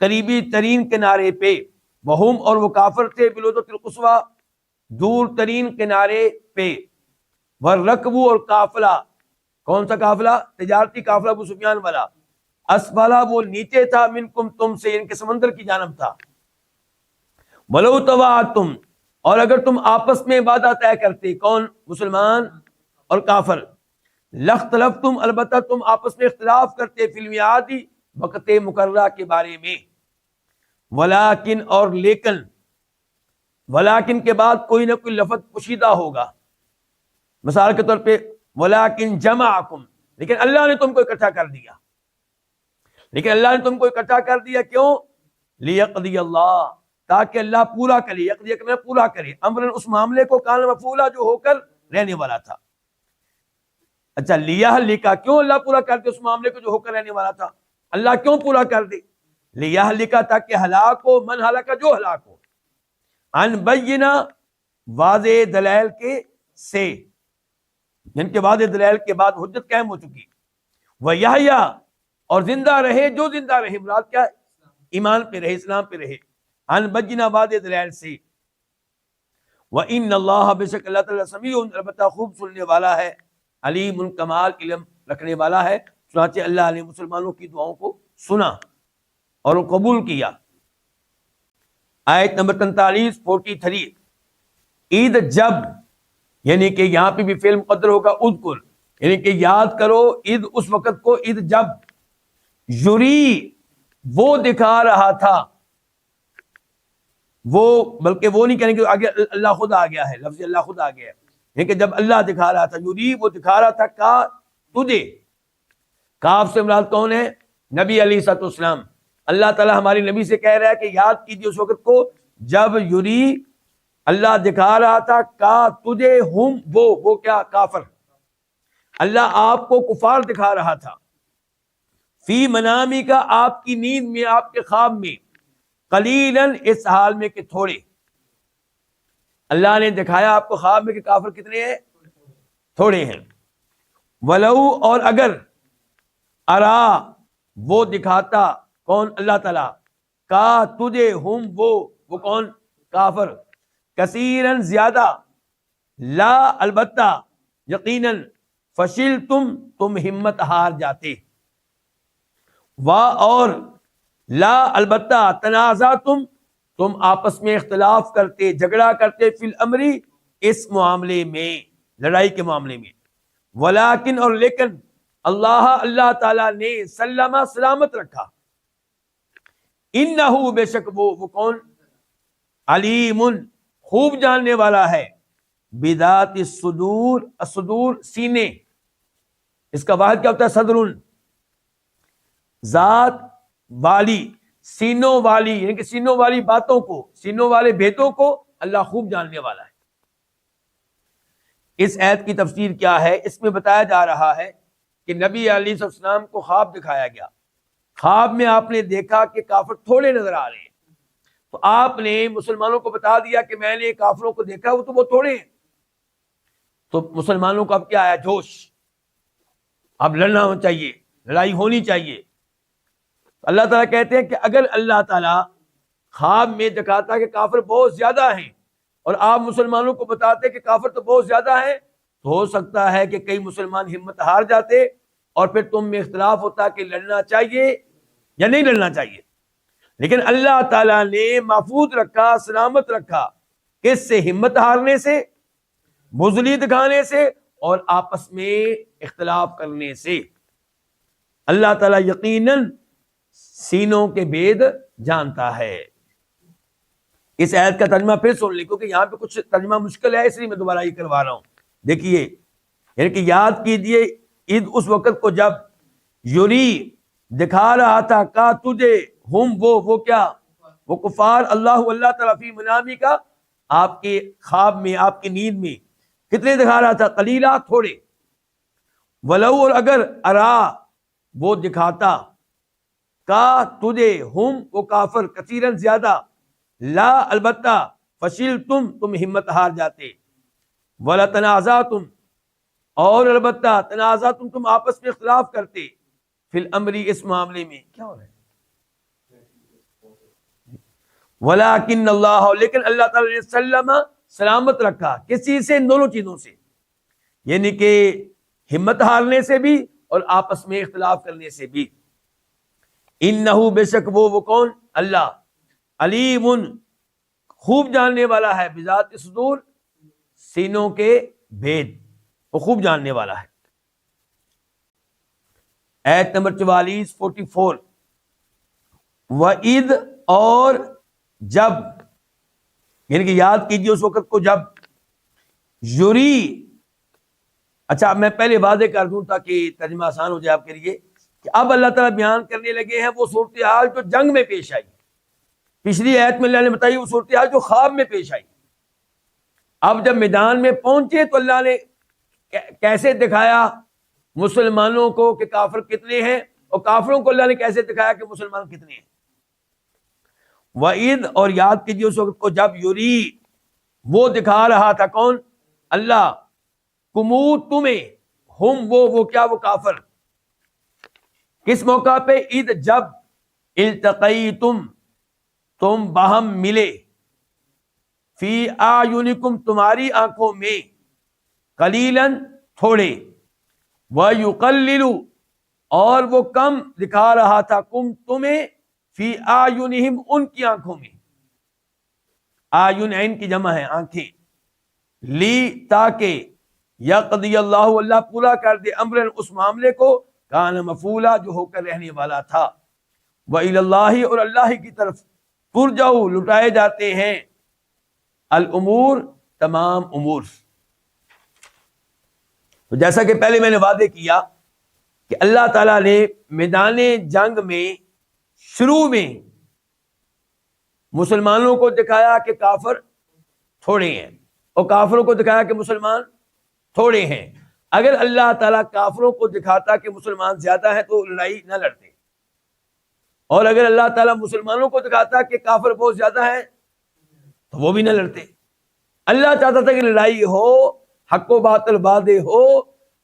قریبی ترین کنارے پہ، وہم اور وہ کافر تھے بالعدوۃ القصویٰ، دور ترین کنارے پہ، والرکب اور قافلہ، کون سا قافلہ؟ تجارتی قافلہ ابو سفیان والا، اسفلا وہ نیچے تھا، منکم تم سے، ان کے سمندر کی جانب تھا، ولو تواعدتم اور اگر تم آپس میں وعدہ طے کرتے، کون؟ مسلمان اور کافر، لاختلفتم البتہ تم آپس میں اختلاف کرتے، فی المیعاد وقت مقررہ کے بارے میں، ولیکن اور لیکن، ولیکن کے بعد کوئی نہ کوئی لفظ پوشیدہ ہوگا، مثال کے طور پہ ولیکن جمعکم، لیکن اللہ نے تم کو اکٹھا کر دیا، لیکن اللہ نے تم کو اکٹھا کر دیا کیوں؟ لیقضی اللہ، تاکہ اللہ پورا کرے، یقضی کرنا پورا کرے، امرن اس معاملے کو کان مفعولا جو ہو کر رہنے والا تھا۔ اچھا لیہلکا، کیوں اللہ پورا کر دے اس معاملے کو جو ہو کر رہنے والا تھا؟ اللہ کیوں پورا کر دے؟ لیہلکا، تاکہ ہلاک ہو، من ہلاکا، جو ہلاک ہو، ان بینہ واضح دلائل کے سے، جن کے واضح دلائل کے بعد حجت قائم ہو چکی، ویحییٰ اور زندہ رہے، جو زندہ رہے مراد کیا ہے؟ ایمان پہ رہے، اسلام پہ رہے، ان بینہ واضح دلائل سے، وَإِنَّ اللَّهَ بے شک اللہ تعالیٰ سمیع، البتہ خوب سننے والا ہے، علیم کمال علم رکھنے والا ہے۔ چنانچہ اللہ نے مسلمانوں کی دعاؤں کو سنا اور قبول کیا۔ آیت نمبر 43 43، عید جب، یعنی کہ یہاں پہ بھی فعل مقدر ہوگا اذکر، یعنی کہ یاد کرو، عید اس وقت کو، عید جب، یری وہ دکھا رہا تھا، وہ بلکہ وہ نہیں کہنے کہ آگے اللہ خود آ گیا ہے، لفظ اللہ خود آ گیا ہے، یعنی کہ جب اللہ دکھا رہا تھا، یری وہ دکھا رہا تھا، کا تجھے، کاف سے مراد کون ہے؟ نبی علیہ الصلوۃ والسلام۔ اللہ تعالیٰ ہماری نبی سے کہہ رہا ہے کہ یاد کیجیے اس وقت کو جب یری اللہ دکھا رہا تھا، کا تجھے، ہم وہ کیا؟ کافر، اللہ آپ کو کفار دکھا رہا تھا، فی منامی کا، آپ کی نیند میں، آپ کے خواب میں، قلیلاً اس حال میں کہ تھوڑے. اللہ نے دکھایا آپ کو خواب میں کہ کافر کتنے ہیں؟ تھوڑے ہیں. ولو اور اگر ارا وہ دکھاتا کون؟ اللہ تعالیٰ کا تجھے ہم وہ کون؟ کافر کثیرن زیادہ لا البتہ یقیناً فشل تم ہمت ہار جاتے. وا اور لا البتہ تنازع تم آپس میں اختلاف کرتے، جھگڑا کرتے، فی الامری اس معاملے میں، لڑائی کے معاملے میں. ولیکن اور لیکن اللہ تعالیٰ نے سلم سلامت رکھا. انہو بے شک وہ کون؟ علیم خوب جاننے والا ہے. بذات الصدور الصدور سینے، اس کا واحد کیا ہوتا ہے؟ صدرن، ذات والی، سینوں والی، یعنی کہ سینوں والی باتوں کو، سینوں والے بھیدوں کو اللہ خوب جاننے والا ہے. اس آیت کی تفسیر کیا ہے؟ اس میں بتایا جا رہا ہے کہ نبی علیہ السلام کو خواب دکھایا گیا. خواب میں آپ نے دیکھا کہ کافر تھوڑے نظر آ رہے ہیں، تو آپ نے مسلمانوں کو بتا دیا کہ میں نے کافروں کو دیکھا وہ تھوڑے ہیں. تو مسلمانوں کو اب کیا آیا؟ جوش. اب لڑنا چاہیے، لڑائی ہونی چاہیے. اللہ تعالیٰ کہتے ہیں کہ اگر اللہ تعالیٰ خواب میں دکھاتا کہ کافر بہت زیادہ ہیں اور آپ مسلمانوں کو بتاتے کہ کافر تو بہت زیادہ ہیں، تو ہو سکتا ہے کہ کئی مسلمان ہمت ہار جاتے اور پھر تم میں اختلاف ہوتا کہ لڑنا چاہیے یا نہیں لڑنا چاہیے. لیکن اللہ تعالیٰ نے محفوظ رکھا، سلامت رکھا، کس سے؟ ہمت ہارنے سے، بزدلی دکھانے سے، اور آپس میں اختلاف کرنے سے. اللہ تعالیٰ یقیناً سینوں کے بید جانتا ہے. اس آیت کا ترجمہ پھر سن لیں، کیونکہ یہاں پہ کچھ ترجمہ مشکل ہے، اس لیے میں دوبارہ یہ کروا رہا ہوں. دیکھیے، یعنی کہ یاد کیجئے عید اس وقت کو جب یوری دکھا رہا تھا کا تجھے ہم وہ کیا؟ وہ کفار اللہ تعالیٰ فی منامی کا آپ کے خواب میں، آپ کی نیند میں کتنے دکھا رہا تھا؟ قلیلہ تھوڑے. ولو اور اگر ارا وہ دکھاتا کا تجھے ہم وہ کافر کثیرن زیادہ لا البتہ فشل تم ہمت ہار جاتے. ولا تنازع اور البتہ تنازع تم آپس میں اختلاف کرتے. فی الامری اس معاملے میں. کیا ہو رہا ہے؟ ولیکن اللہ لیکن اللہ تعالی نے سلم سلامت رکھا. کس چیز سے؟ ان دونوں چیزوں سے، یعنی کہ ہمت ہارنے سے بھی اور آپس میں اختلاف کرنے سے بھی. انہو بے شک وہ کون؟ اللہ علیم خوب جاننے والا ہے. بذات صدور سینوں کے بھید وہ خوب جاننے والا ہے. ایت نمبر 44 44. وَإِذْ اور جب، یعنی کہ یاد کیجیے اس وقت کو جب یوری. اچھا میں پہلے واضح کر دوں تاکہ ترجمہ آسان ہو جائے آپ کے لیے کہ اب اللہ تعالیٰ بیان کرنے لگے ہیں وہ صورتحال جو جنگ میں پیش آئی. پچھلی آیت میں اللہ نے بتائی وہ صورتحال جو خواب میں پیش آئی. اب جب میدان میں پہنچے تو اللہ نے کیسے دکھایا مسلمانوں کو کہ کافر کتنے ہیں، اور کافروں کو اللہ نے کیسے دکھایا کہ مسلمان کتنے ہیں. وَإِذْ اور یاد کیجیے اس وقت کو جب یوری وہ دکھا رہا تھا کون؟ اللہ کمو تمہیں ہم وہ کیا؟ وہ کافر. کس موقع پہ؟ عید جب التقیتم تم باہم ملے، فی اعینکم تمہاری آنکھوں میں، قلیلاً تھوڑے، وَيُقَلِّلُ اور وہ کم دکھا رہا تھا کم تمہیں، فی اعینہم ان کی آنکھوں میں. اعین عین کی جمع ہے آنکھیں. لی تاکہ یقضی اللہ پورا کر دے امرن اس معاملے کو کان مفعولا جو ہو کر رہنے والا تھا. وَإِلَى اللَّهِ اور اللہ کی طرف ترجعو لٹائے جاتے ہیں الامور تمام امور. تو جیسا کہ پہلے میں نے وعدے کیا کہ اللہ تعالیٰ نے میدان جنگ میں شروع میں مسلمانوں کو دکھایا کہ کافر تھوڑے ہیں اور کافروں کو دکھایا کہ مسلمان تھوڑے ہیں. اگر اللہ تعالیٰ کافروں کو دکھاتا کہ مسلمان زیادہ ہیں تو لڑائی نہ لڑتے. اور اگر اللہ تعالیٰ مسلمانوں کو دکھاتا کہ کافر بہت زیادہ ہیں تو وہ بھی نہ لڑتے. اللہ چاہتا تھا کہ لڑائی ہو، حق و باطل واضح ہو،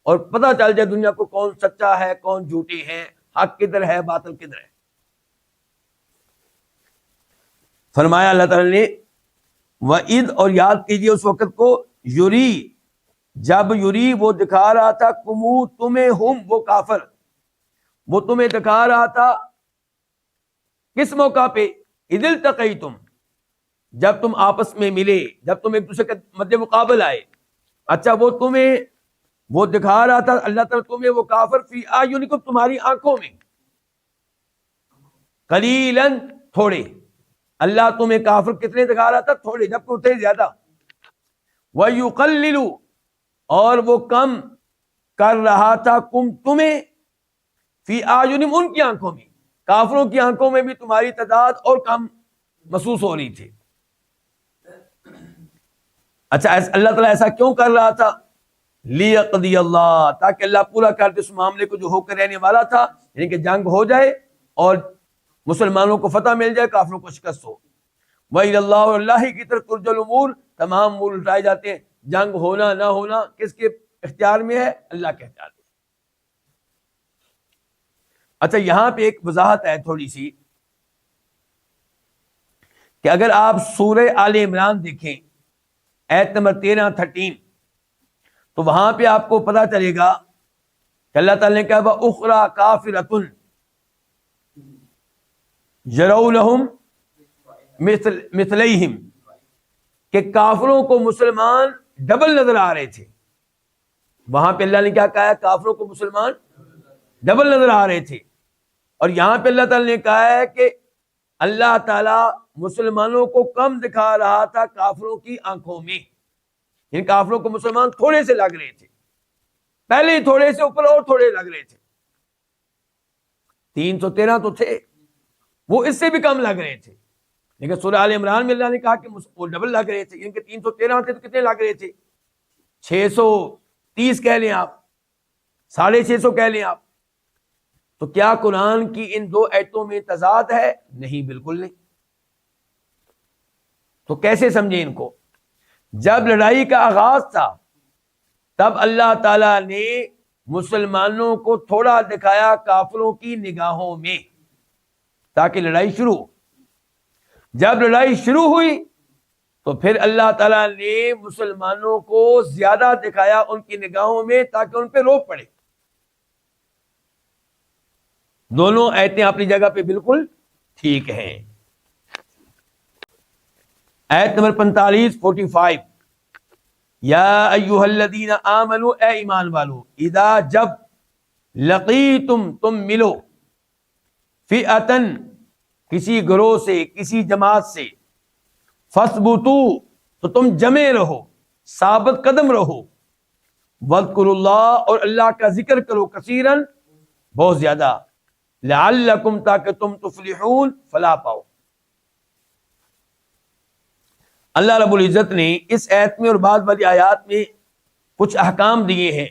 اور پتہ چل جائے دنیا کو کون سچا ہے کون جھوٹی ہے، حق کدھر ہے باطل کدھر ہے. فرمایا اللہ تعالیٰ نے وَإِذْ، اور یاد کیجئے اس وقت کو، یری، جب یری وہ دکھا رہا تھا، کمو تمہیں، ہم وہ کافر، وہ تمہیں دکھا رہا تھا کس موقع پہ؟ اذ التقیتم، جب تم آپس میں ملے، جب تم ایک دوسرے کے مد مقابل آئے. اچھا وہ دکھا رہا تھا اللہ تعالیٰ تمہیں وہ کافر فی اعینکم، تمہاری آنکھوں میں، قلیلاً، تھوڑے. اللہ تمہیں کافر کتنے دکھا رہا تھا؟ تھوڑے، جب کہ تھے زیادہ. وَيُقَلِّلُ، اور وہ کم کر رہا تھا تمہیں فی اعینہم، ان کی آنکھوں میں. کافروں کی آنکھوں میں بھی تمہاری تعداد اور کم محسوس ہو رہی تھی. اچھا اللہ تعالیٰ ایسا کیوں کر رہا تھا؟ لیقضی اللہ، تاکہ اللہ پورا کر دے اس معاملے کو جو ہو کر رہنے والا تھا، یعنی کہ جنگ ہو جائے اور مسلمانوں کو فتح مل جائے، کافروں کو شکست ہو. وَإِلَى اللَّهِ، اور اللہ ہی کی طرف ترجع الامور، تمام امور اٹھائے جاتے ہیں. جنگ ہونا نہ ہونا کس کے اختیار میں ہے؟ اللہ کے اختیار میں. اچھا یہاں پہ ایک وضاحت ہے تھوڑی سی، کہ اگر آپ سورہ آل عمران دیکھیں آیت نمبر 13 تو وہاں پہ آپ کو پتا چلے گا کہ اللہ تعالیٰ نے کہا وَأُخْرَى كَافِرَةٌ يَرَوْنَهُمْ مِثْلَيْهِمْ، کہ کافروں کو مسلمان ڈبل نظر آ رہے تھے. وہاں پہ اللہ نے کیا کہا ہے؟ کافروں کو مسلمان ڈبل نظر آ رہے تھے. اور یہاں پہ اللہ تعالیٰ نے کہا ہے کہ اللہ تعالیٰ مسلمانوں کو کم دکھا رہا تھا کافروں کی آنکھوں میں، یعنی کافروں کو مسلمان تھوڑے سے لگ رہے تھے، پہلے ہی تھوڑے سے، اوپر اور تھوڑے لگ رہے تھے. 313 تو تھے، وہ اس سے بھی کم لگ رہے تھے. لیکن سورہ آل عمران میں اللہ نے کہا کہ وہ ڈبل لگ رہے تھے، یعنی کہ 313 تھے تو کتنے لگ رہے تھے؟ 630 کہہ لیں آپ، 650 کہہ لیں آپ. تو کیا قرآن کی ان دو آیتوں میں تضاد ہے؟ نہیں، بالکل نہیں. تو کیسے سمجھیں ان کو؟ جب لڑائی کا آغاز تھا تب اللہ تعالیٰ نے مسلمانوں کو تھوڑا دکھایا کافروں کی نگاہوں میں تاکہ لڑائی شروع ہو. جب لڑائی شروع ہوئی تو پھر اللہ تعالیٰ نے مسلمانوں کو زیادہ دکھایا ان کی نگاہوں میں تاکہ ان پہ روک پڑے. دونوں آیتیں اپنی جگہ پہ بالکل ٹھیک ہیں. آیت نمبر 45 یا ایھا الذین آمنوا، اے ایمان والو، اذا جب لقیتم تم ملو، فئۃً کسی گروہ سے، کسی جماعت سے، فاثبتوا تو تم جمے رہو، ثابت قدم رہو، واذکروا اللہ اور اللہ کا ذکر کرو، کثیراً بہت زیادہ، لعلکم تاکہ تم تفلحون فلاح پاؤ. اللہ رب العزت نے اس آیت میں اور بعد والی آیات میں کچھ احکام دیے ہیں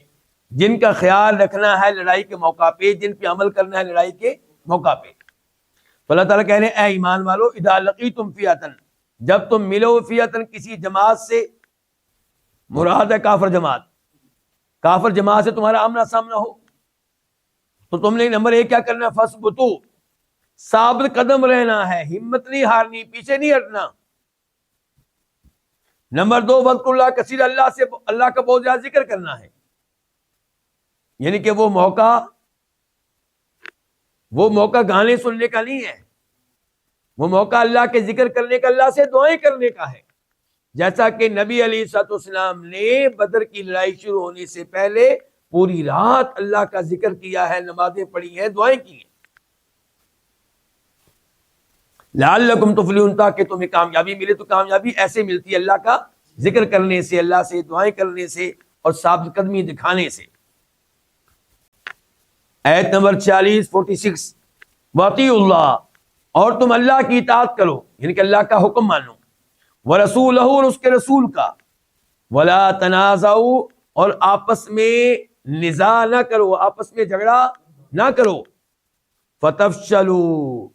جن کا خیال رکھنا ہے لڑائی کے موقع پہ، جن پہ عمل کرنا ہے لڑائی کے موقع پہ. تو اللہ تعالیٰ کہہ رہے ہیں اے ایمان والو، اذا لقیتم فئۃ، جب تم ملو، فئۃ کسی جماعت سے، مراد ہے کافر جماعت. کافر جماعت سے تمہارا آمنا سامنا ہو تو تم نے نمبر 1 کیا کرنا ہے؟ فثبتوا، ثابت قدم رہنا ہے، ہمت نہیں ہارنی، پیچھے نہیں ہٹنا. نمبر 2 واذکروا اللہ کثیر، اللہ سے، اللہ کا بہت زیادہ ذکر کرنا ہے، یعنی کہ وہ موقع گانے سننے کا نہیں ہے، وہ موقع اللہ کے ذکر کرنے کا، اللہ سے دعائیں کرنے کا ہے. جیسا کہ نبی علیہ الصلوۃ والسلام نے بدر کی لڑائی شروع ہونے سے پہلے پوری رات اللہ کا ذکر کیا ہے، نمازیں پڑھی ہیں، دعائیں کی ہیں. لعلکم تفلحون، تاکہ تمہیں کامیابی ملے. تو کامیابی ایسے ملتی ہے اللہ کا ذکر کرنے سے، اللہ سے دعائیں کرنے سے اور ثابت قدمی دکھانے سے. آیت نمبر 46 واطیعوا اللہ، اور تم اللہ کی اطاعت کرو، یعنی کہ اللہ کا حکم مانو، ورسولہ، اور اس کے رسول کا، ولا تنازعوا، اور آپس میں نزاع نہ کرو، آپس میں جھگڑا نہ کرو، فتفشلوا،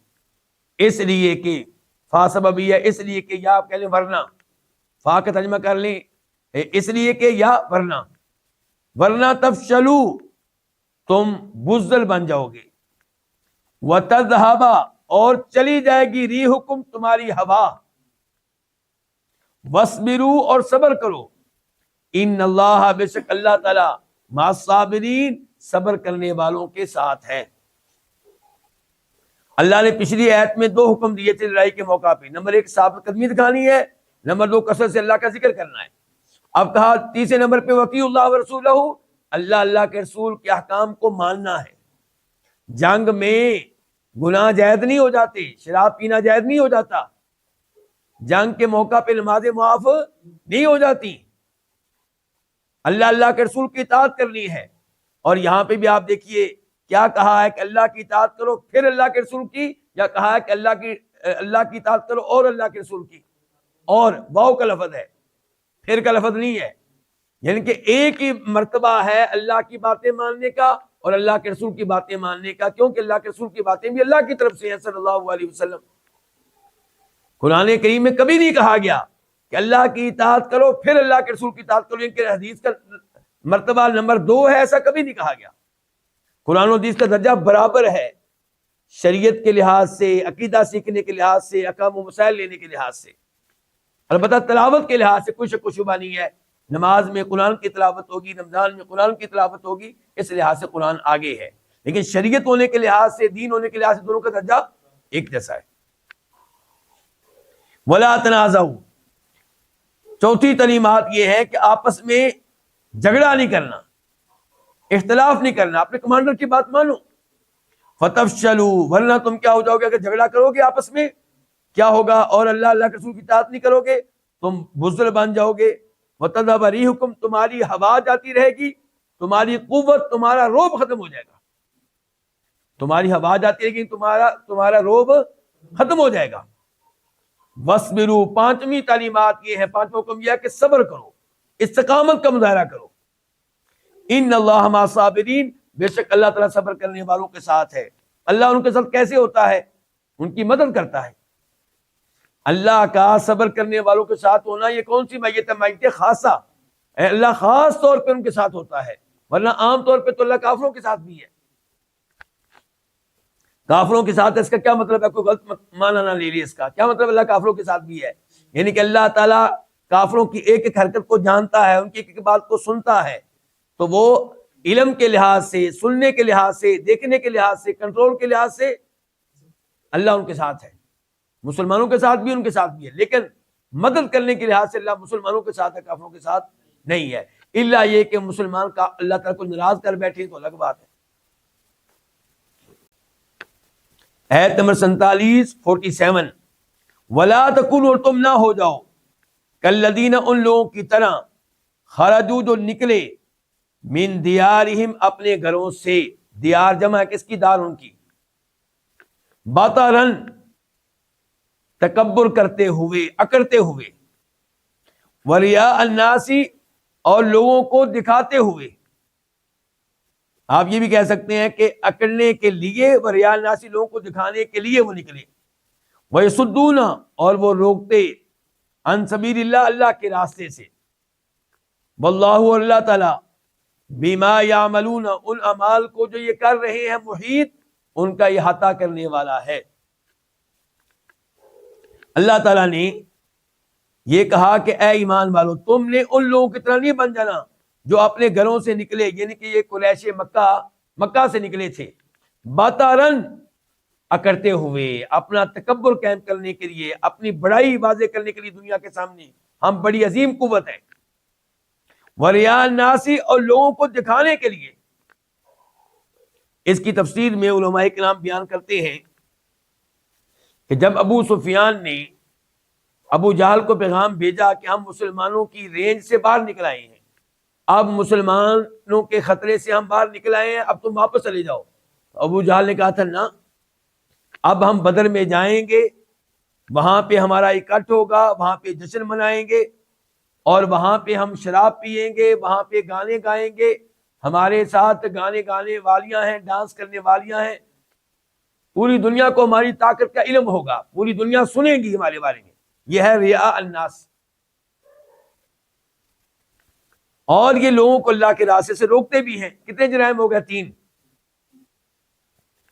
اس لیے کہ فا سببیہ، اس لیے کہ، یا آپ کہہ لیں ورنہ، فا کا ترجمہ کر لیں اس لیے کہ یا ورنہ تفشلو، تم بزدل بن جاؤ گے، وتذہب، اور چلی جائے گی ریحکم، تمہاری ہوا، واسبرو، اور صبر کرو، ان اللہ، بے شک اللہ تعالی، مع الصابرین، صبر کرنے والوں کے ساتھ ہے۔ اللہ نے پچھلی آیت میں 2 حکم دیے تھے لڑائی کے موقع پہ، نمبر 1 ثابت قدمی دکھانی ہے، نمبر 2 کثرت سے اللہ کا ذکر کرنا ہے۔ اب کہا تیسرے نمبر پہ وَأَطِیعُوا اللَّهَ وَرَسُولَهُ، اللہ کے رسول کے احکام کو ماننا ہے۔ جنگ میں گناہ جائز نہیں ہو جاتے، شراب پینا جائز نہیں ہو جاتا، جنگ کے موقع پہ نمازیں معاف نہیں ہو جاتی، اللہ کے رسول کی اطاعت کرنی ہے۔ اور یہاں پہ بھی آپ دیکھیے کیا کہا ہے کہ اللہ کی اطاعت کرو پھر اللہ کے رسول کی، یا کہا ہے کہ اللہ کی اطاعت کرو اور اللہ کے رسول کی، اور واو کا لفظ ہے، پھر کا لفظ نہیں ہے، یعنی کہ ایک ہی مرتبہ ہے اللہ کی باتیں ماننے کا اور اللہ کے رسول کی باتیں ماننے کا، کیونکہ اللہ کے رسول کی باتیں بھی اللہ کی طرف سے ہیں صلی اللہ علیہ وسلم۔ قرآن کریم میں کبھی نہیں کہا گیا کہ اللہ کی اطاعت کرو پھر اللہ کے رسول کی اطاعت کرو، کہ حدیث کا مرتبہ نمبر 2 ہے، ایسا کبھی نہیں کہا گیا۔ قرآن و حدیث کا درجہ برابر ہے، شریعت کے لحاظ سے، عقیدہ سیکھنے کے لحاظ سے، احکام و مسائل لینے کے لحاظ سے، البتہ تلاوت کے لحاظ سے کوئی شک و شبہ نہیں ہے، نماز میں قرآن کی تلاوت ہوگی، رمضان میں قرآن کی تلاوت ہوگی، اس لحاظ سے قرآن آگے ہے، لیکن شریعت ہونے کے لحاظ سے، دین ہونے کے لحاظ سے دونوں کا درجہ ایک جیسا ہے۔ وَلَا تَنَازَعُوا، چوتھی تعلیمات یہ ہے کہ آپس میں جھگڑا نہیں کرنا، اختلاف نہیں کرنا، اپنے کمانڈر کی بات مانو۔ فَتَفْشَلُوا، ورنہ تم کیا ہو جاؤ گے، اگر جھگڑا کرو گے آپس میں کیا ہوگا، اور اللہ کے رسول کی اطاعت نہیں کرو گے تم بزدل بن جاؤ گے، وَتَذْهَبَ رِيحُكُمْ، تمہاری ہوا جاتی رہے گی، تمہاری قوت، تمہارا روب ختم ہو جائے گا، تمہاری ہوا جاتی رہے گی، تمہارا روب ختم ہو جائے گا۔ وَاصْبِرُوا، پانچویں تعلیمات یہ ہے، پانچواں حکم یہ ہے کہ صبر کرو، استقامت کا مظاہرہ کرو۔ ان اللہ مع الصابرین، بے شک اللہ تعالیٰ صبر کرنے والوں کے ساتھ ہے۔ اللہ ان کے ساتھ کیسے ہوتا ہے؟ ان کی مدد کرتا ہے۔ اللہ کا صبر کرنے والوں کے ساتھ ہونا یہ کون سی میت ہے؟ میت خاصہ، اللہ خاص طور پہ ان کے ساتھ ہوتا ہے، ورنہ عام طور پہ تو اللہ کافروں کے ساتھ بھی ہے۔ کافروں کے ساتھ اس کا کیا مطلب ہے؟ کوئی غلط معنی نہ لے لیے اس کا، کیا مطلب اللہ کافروں کے ساتھ بھی ہے؟ یعنی کہ اللہ تعالیٰ کافروں کی ایک ایک حرکت کو جانتا ہے، ان کی ایک ایک بات کو سنتا ہے، تو وہ علم کے لحاظ سے، سننے کے لحاظ سے، دیکھنے کے لحاظ سے، کنٹرول کے لحاظ سے اللہ ان کے ساتھ ہے، مسلمانوں کے ساتھ بھی، ان کے ساتھ بھی ہے، لیکن مدد کرنے کے لحاظ سے اللہ مسلمانوں کے ساتھ ہے، کافروں کے ساتھ نہیں ہے، الا یہ کہ مسلمان کا اللہ تعالیٰ کو ناراض کر بیٹھے تو الگ بات ہے۔ آیت نمبر 47 ولا تکونوا، تم نہ ہو جاؤ، کالذین، ان لوگوں کی طرح، خرجوا، جو نکلے، من دیارہم، اپنے گھروں سے، دیار جمع کس کی؟ دار ان کی، بطرن، تکبر کرتے ہوئے، اکڑتے ہوئے، وریا الناس، اور لوگوں کو دکھاتے ہوئے۔ آپ یہ بھی کہہ سکتے ہیں کہ اکڑنے کے لیے، وریا الناس، لوگوں کو دکھانے کے لیے وہ نکلے، ویصدون، اور وہ روکتے، عن سبیل اللہ، اللہ کے راستے سے، واللہ، اللہ تعالی، بما یعملون، ان اعمال کو جو یہ کر رہے ہیں، محیط، ان کا احاطہ کرنے والا ہے۔ اللہ تعالیٰ نے یہ کہا کہ اے ایمان والو، تم نے ان لوگوں کی طرح نہیں بن جانا جو اپنے گھروں سے نکلے، یعنی کہ یہ قریش مکہ سے نکلے تھے، بطرن، اکڑتے ہوئے، اپنا تکبر قائم کرنے کے لیے، اپنی بڑائی واضح کرنے کے لیے دنیا کے سامنے، ہم بڑی عظیم قوت ہیں، وریا الناس، اور لوگوں کو دکھانے کے لیے۔ اس کی تفسیر میں علماء کرام بیان کرتے ہیں کہ جب ابو سفیان نے ابو جہل کو پیغام بھیجا کہ ہم مسلمانوں کی رینج سے باہر نکل آئے ہیں، اب مسلمانوں کے خطرے سے ہم باہر نکل آئے ہیں، اب تم واپس چلے جاؤ، تو ابو جہل نے کہا تھا نا، اب ہم بدر میں جائیں گے، وہاں پہ ہمارا اکٹھ ہوگا، وہاں پہ جشن منائیں گے، اور وہاں پہ ہم شراب پیئیں گے، وہاں پہ گانے گائیں گے، ہمارے ساتھ گانے گانے والیاں ہیں، ڈانس کرنے والیاں ہیں، پوری دنیا کو ہماری طاقت کا علم ہوگا، پوری دنیا سنے گی ہمارے بارے میں. یہ ہے ریا الناس. اور یہ لوگوں کو اللہ کے راستے سے روکتے بھی ہیں. کتنے جرائم ہو گئے؟ 3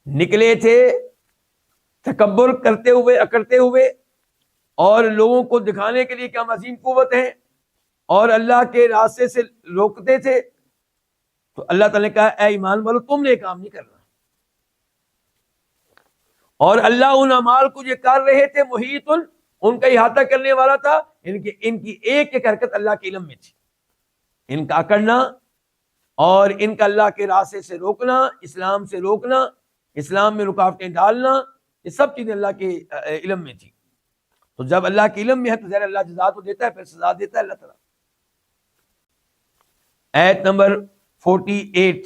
نکلے تھے تکبر کرتے ہوئے، اکڑتے ہوئے، اور لوگوں کو دکھانے کے لیے کہ ہم عظیم قوت ہیں، اور اللہ کے راستے سے روکتے تھے. تو اللہ تعالیٰ نے کہا اے ایمان والو تم نے یہ کام نہیں کرنا. اور اللہ ان اعمال کو جو کر رہے تھے محیط ان کا احاطہ کرنے والا تھا. ان کی ایک ایک حرکت اللہ کے علم میں تھی. ان کا اکڑنا اور ان کا اللہ کے راستے سے روکنا، اسلام سے روکنا، اسلام میں رکاوٹیں ڈالنا، یہ سب چیزیں اللہ کے علم میں تھی. تو جب اللہ کے علم میں ہے تو ظاہر اللہ جزا تو دیتا ہے، پھر سزا دیتا ہے اللہ تعالیٰ. آیت نمبر 48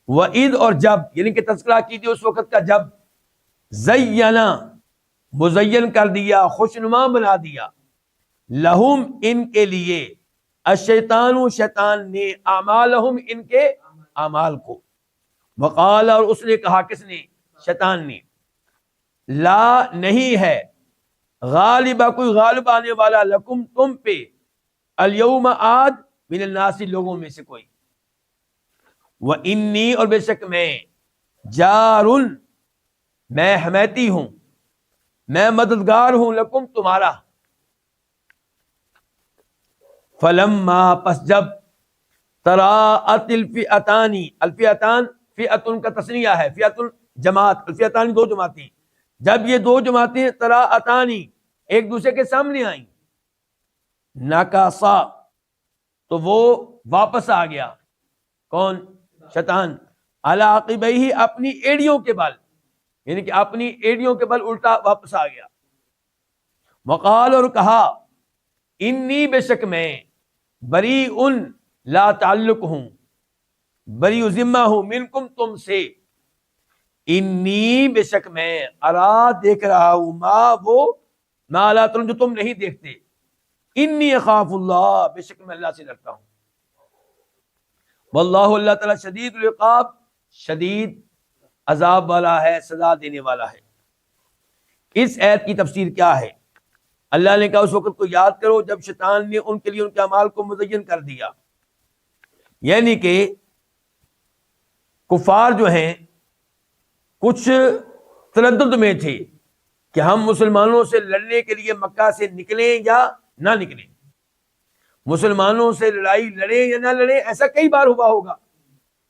وَإِذْ اور جب، یعنی کہ تذکرہ کیجیے اس وقت کا جب زینا مزین کر دیا، خوشنما بنا دیا، لہم ان کے لیے، الشیطان شیطان نے، اعمالہم ان کے اعمال کو، وقال اور اس نے کہا، کس نے؟ شیطان نے، لا نہیں ہے، غالبہ کوئی غالب آنے والا، لکم تم پہ، الیوم آج، من الناس لوگوں میں سے کوئی، وَإِنِّي اور بے شک میں، جارٌ میں حمیتی ہوں، میں مددگار ہوں، لکم تمہارا. فلما پس جب، تراءت الفئتان، الفئتان فئتن کا تثنیہ ہے، فئتن جماعت، الفئتان 2 جماعتیں، جب یہ 2 جماعتیں تراءتان ایک دوسرے کے سامنے آئیں، نکاسا تو وہ واپس آ گیا. کون؟ شیطان. علی عقبیہ اپنی ایڑیوں کے بل، یعنی کہ اپنی ایڑیوں کے بل الٹا واپس آ گیا. وقال اور کہا، انی بے شک میں، بریء لا تعلق ہوں، بریء ذمہ ہوں، منکم تم سے، انی بے شک میں، ارا دیکھ رہا ہوں، ما وہ، ما لا ترون جو تم نہیں دیکھتے، انی اخاف اللہ بے شک میں اللہ سے ڈرتا ہوں. واللہ اللہ تعالیٰ شدید العقاب، شدید عذاب والا ہے، سزا دینے والا ہے. اس آیت کی تفسیر کیا ہے؟ اللہ نے کہا اس وقت کو یاد کرو جب شیطان نے ان کے لیے ان کے اعمال کو مزین کر دیا. یعنی کہ کفار جو ہیں کچھ تردد میں تھے کہ ہم مسلمانوں سے لڑنے کے لیے مکہ سے نکلیں یا نہ نکلیں، مسلمانوں سے لڑائی لڑیں یا نہ لڑیں. ایسا کئی بار ہوا ہوگا،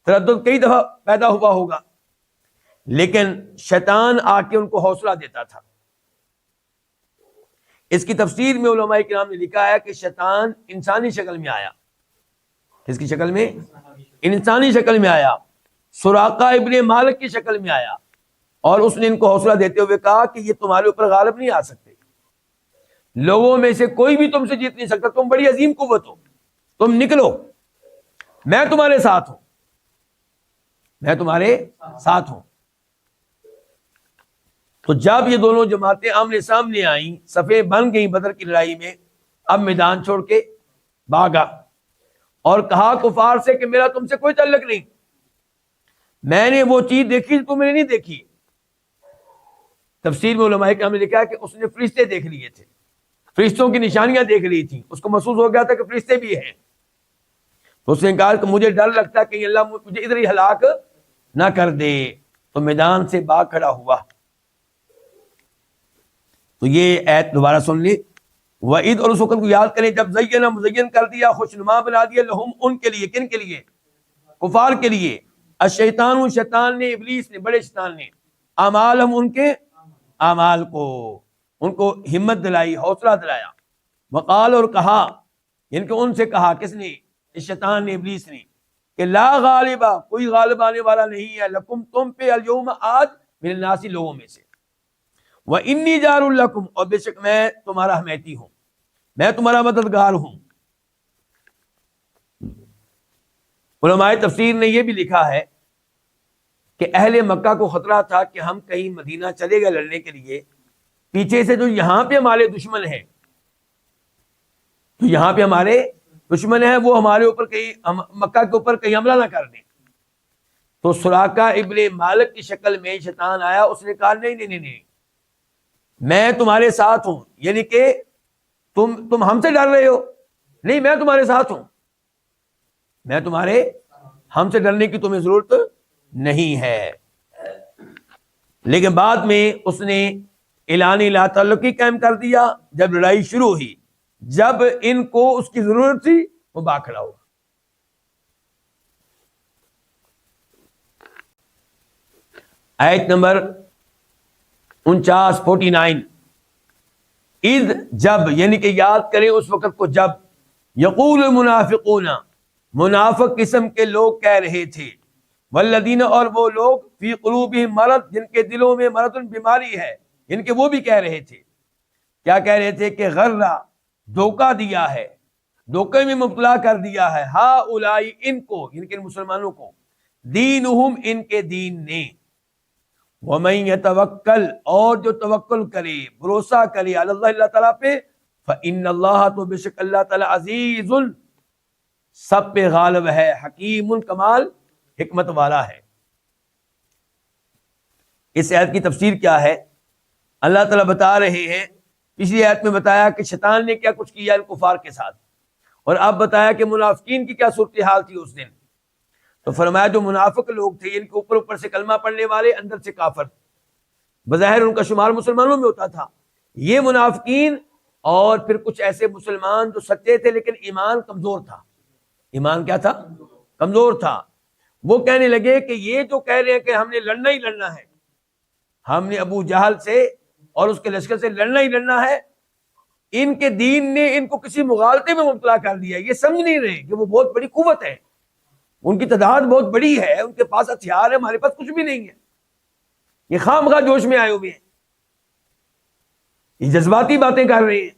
تردد کئی دفعہ پیدا ہوا ہوگا، لیکن شیطان آ کے ان کو حوصلہ دیتا تھا. اس کی تفسیر میں علماء کرام نے لکھا ہے کہ شیطان انسانی شکل میں آیا. کس کی شکل میں؟ انسانی شکل میں آیا، سراقہ ابن مالک کی شکل میں آیا، اور اس نے ان کو حوصلہ دیتے ہوئے کہا کہ یہ تمہارے اوپر غالب نہیں آ سکتے، لوگوں میں سے کوئی بھی تم سے جیت نہیں سکتا، تم بڑی عظیم قوت ہو، تم نکلو، میں تمہارے ساتھ ہوں، میں تمہارے ساتھ ہوں. تو جب یہ دونوں جماعتیں آمنے سامنے آئیں، صفیں بن گئیں بدر کی لڑائی میں، اب میدان چھوڑ کے بھاگا اور کہا کفار سے کہ میرا تم سے کوئی تعلق نہیں، میں نے وہ چیز دیکھی تم نے نہیں دیکھی. تفسیر میں علماء کرام نے لکھا ہے کہ اس نے فرشتے دیکھ لیے تھے، فرشتوں کی نشانیاں دیکھ لی تھیں، اس کو محسوس ہو گیا تھا کہ فرشتے بھی ہیں. تو اس نے کہا کہ مجھے ڈر لگتا ہے کہ اللہ مجھے ادھر ہی ہلاک نہ کر دے. تو میدان سے باغ کھڑا ہوا. تو یہ ایت دوبارہ سن لی. وعید اور اس وقت کو یاد کریں جب زینا مزین کر دیا، خوشنما بنا دیا، لہم ان کے لیے، کن کے لیے؟ کفار کے لیے، الشیطان شیطان نے، ابلیس نے، بڑے شیطان نے، اعمالہم ان کے اعمال کو، ان کو ہمت دلائی، حوصلہ دلایا. وقال اور کہا، ان کو ان سے کہا، کس نے؟ شیطان نے، ابلیس نے، کہ لا غالبہ کوئی غالب آنے والا نہیں ہے، لکم تم پہ، الیوم آج، من الناس لوگوں میں سے، وانی جار لکم اور بے شک میں تمہارا حمیتی ہوں، میں تمہارا مددگار ہوں. علماء تفسیر نے یہ بھی لکھا ہے کہ اہل مکہ کو خطرہ تھا کہ ہم کہیں مدینہ چلے گئے لڑنے کے لیے، پیچھے سے جو یہاں پہ ہمارے دشمن ہیں، جو یہاں پہ ہمارے دشمن ہیں، وہ ہمارے اوپر کہیں، مکہ کے اوپر کہیں حملہ نہ کر دیں. تو سراقہ ابن مالک کی شکل میں شیطان آیا، اس نے کہا نہیں نہیں نہیں نہیں، میں تمہارے ساتھ ہوں، یعنی کہ تم ہم سے ڈر رہے ہو؟ نہیں، میں تمہارے ساتھ ہوں، ہم سے ڈرنے کی تمہیں ضرورت نہیں ہے۔ لیکن بعد میں اس نے اعلان لا تعلقی قائم کر دیا۔ جب لڑائی شروع ہوئی، جب ان کو اس کی ضرورت تھی، وہ بھاگ کھڑا ہوا۔ آیت نمبر 49 اذ جب، یعنی کہ یاد کریں اس وقت کو جب یقول المنافقون، منافق قسم کے لوگ کہہ رہے تھے، والذین، اور وہ لوگ، فی قلوبہم مرض، جن کے دلوں میں مرض، بیماری ہے، یعنی کہ وہ بھی کہہ رہے تھے، کیا کہہ رہے تھے کہ غرہ، دھوکہ دیا ہے، دھوکے میں مبتلا کر دیا ہے، ہؤلاء، ان کو، یعنی کہ ان مسلمانوں کو، دینہم، ان کے دین نے، وَمَن يَتَوَکَّلْ، اور جو توکل کرے، بھروسہ کرے، علی اللہ، اللہ تعالیٰ پہ، فَإِنَّ اللَّهَ، تو بے شک اللہ تعالیٰ، عزیز، سب پہ غالب ہے، حکیم، کمال حکمت والا ہے۔ اس آیت کی تفسیر کیا ہے؟ اللہ تعالیٰ بتا رہے ہیں، پچھلی آیت میں بتایا کہ شیطان نے کیا کچھ کیا ان کفار کے ساتھ، اور اب بتایا کہ منافقین کی کیا صورتحال تھی اس دن۔ تو فرمایا جو منافق لوگ تھے، ان کے اوپر سے کلمہ پڑھنے والے، اندر سے کافر، بظاہر ان کا شمار مسلمانوں میں ہوتا تھا، یہ منافقین، اور پھر کچھ ایسے مسلمان جو سچے تھے لیکن ایمان کمزور تھا۔ ایمان کیا تھا؟ کمزور تھا۔ وہ کہنے لگے کہ یہ جو کہہ رہے ہیں کہ ہم نے لڑنا ہی لڑنا ہے، ہم نے ابو جہل سے اور اس کے لشکر سے لڑنا ہی لڑنا ہے، ان کے دین نے ان کو کسی مغالطے میں مبتلا کر دیا۔ یہ سمجھ نہیں رہے کہ وہ بہت بڑی قوت ہے، ان کی تعداد بہت بڑی ہے، ان کے پاس ہتھیار ہے، ہمارے پاس کچھ بھی نہیں ہے۔ یہ خام خواہ جوش میں آئے ہوئے ہیں، یہ جذباتی باتیں کر رہے ہیں،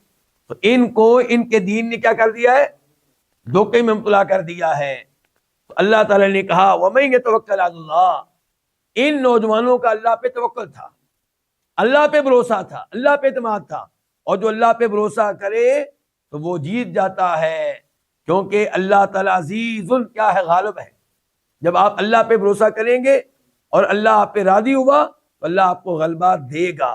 تو ان کو ان کے دین نے کیا کر دیا ہے؟ دھوکے میں مبتلا کر دیا ہے۔ تو اللہ تعالیٰ نے کہا وَمَن يَتَوَکَّلْ عَلَى اللَّهِ، ان نوجوانوں کا اللہ پہ توکل تھا، اللہ پہ بھروسہ تھا، اللہ پہ اعتماد تھا، اور جو اللہ پہ بھروسہ کرے تو وہ جیت جاتا ہے، کیونکہ اللہ تعالیٰ عزیز، کیا ہے؟ غالب ہے۔ جب آپ اللہ پہ بھروسہ کریں گے اور اللہ آپ پہ راضی ہوا تو اللہ آپ کو غلبہ دے گا،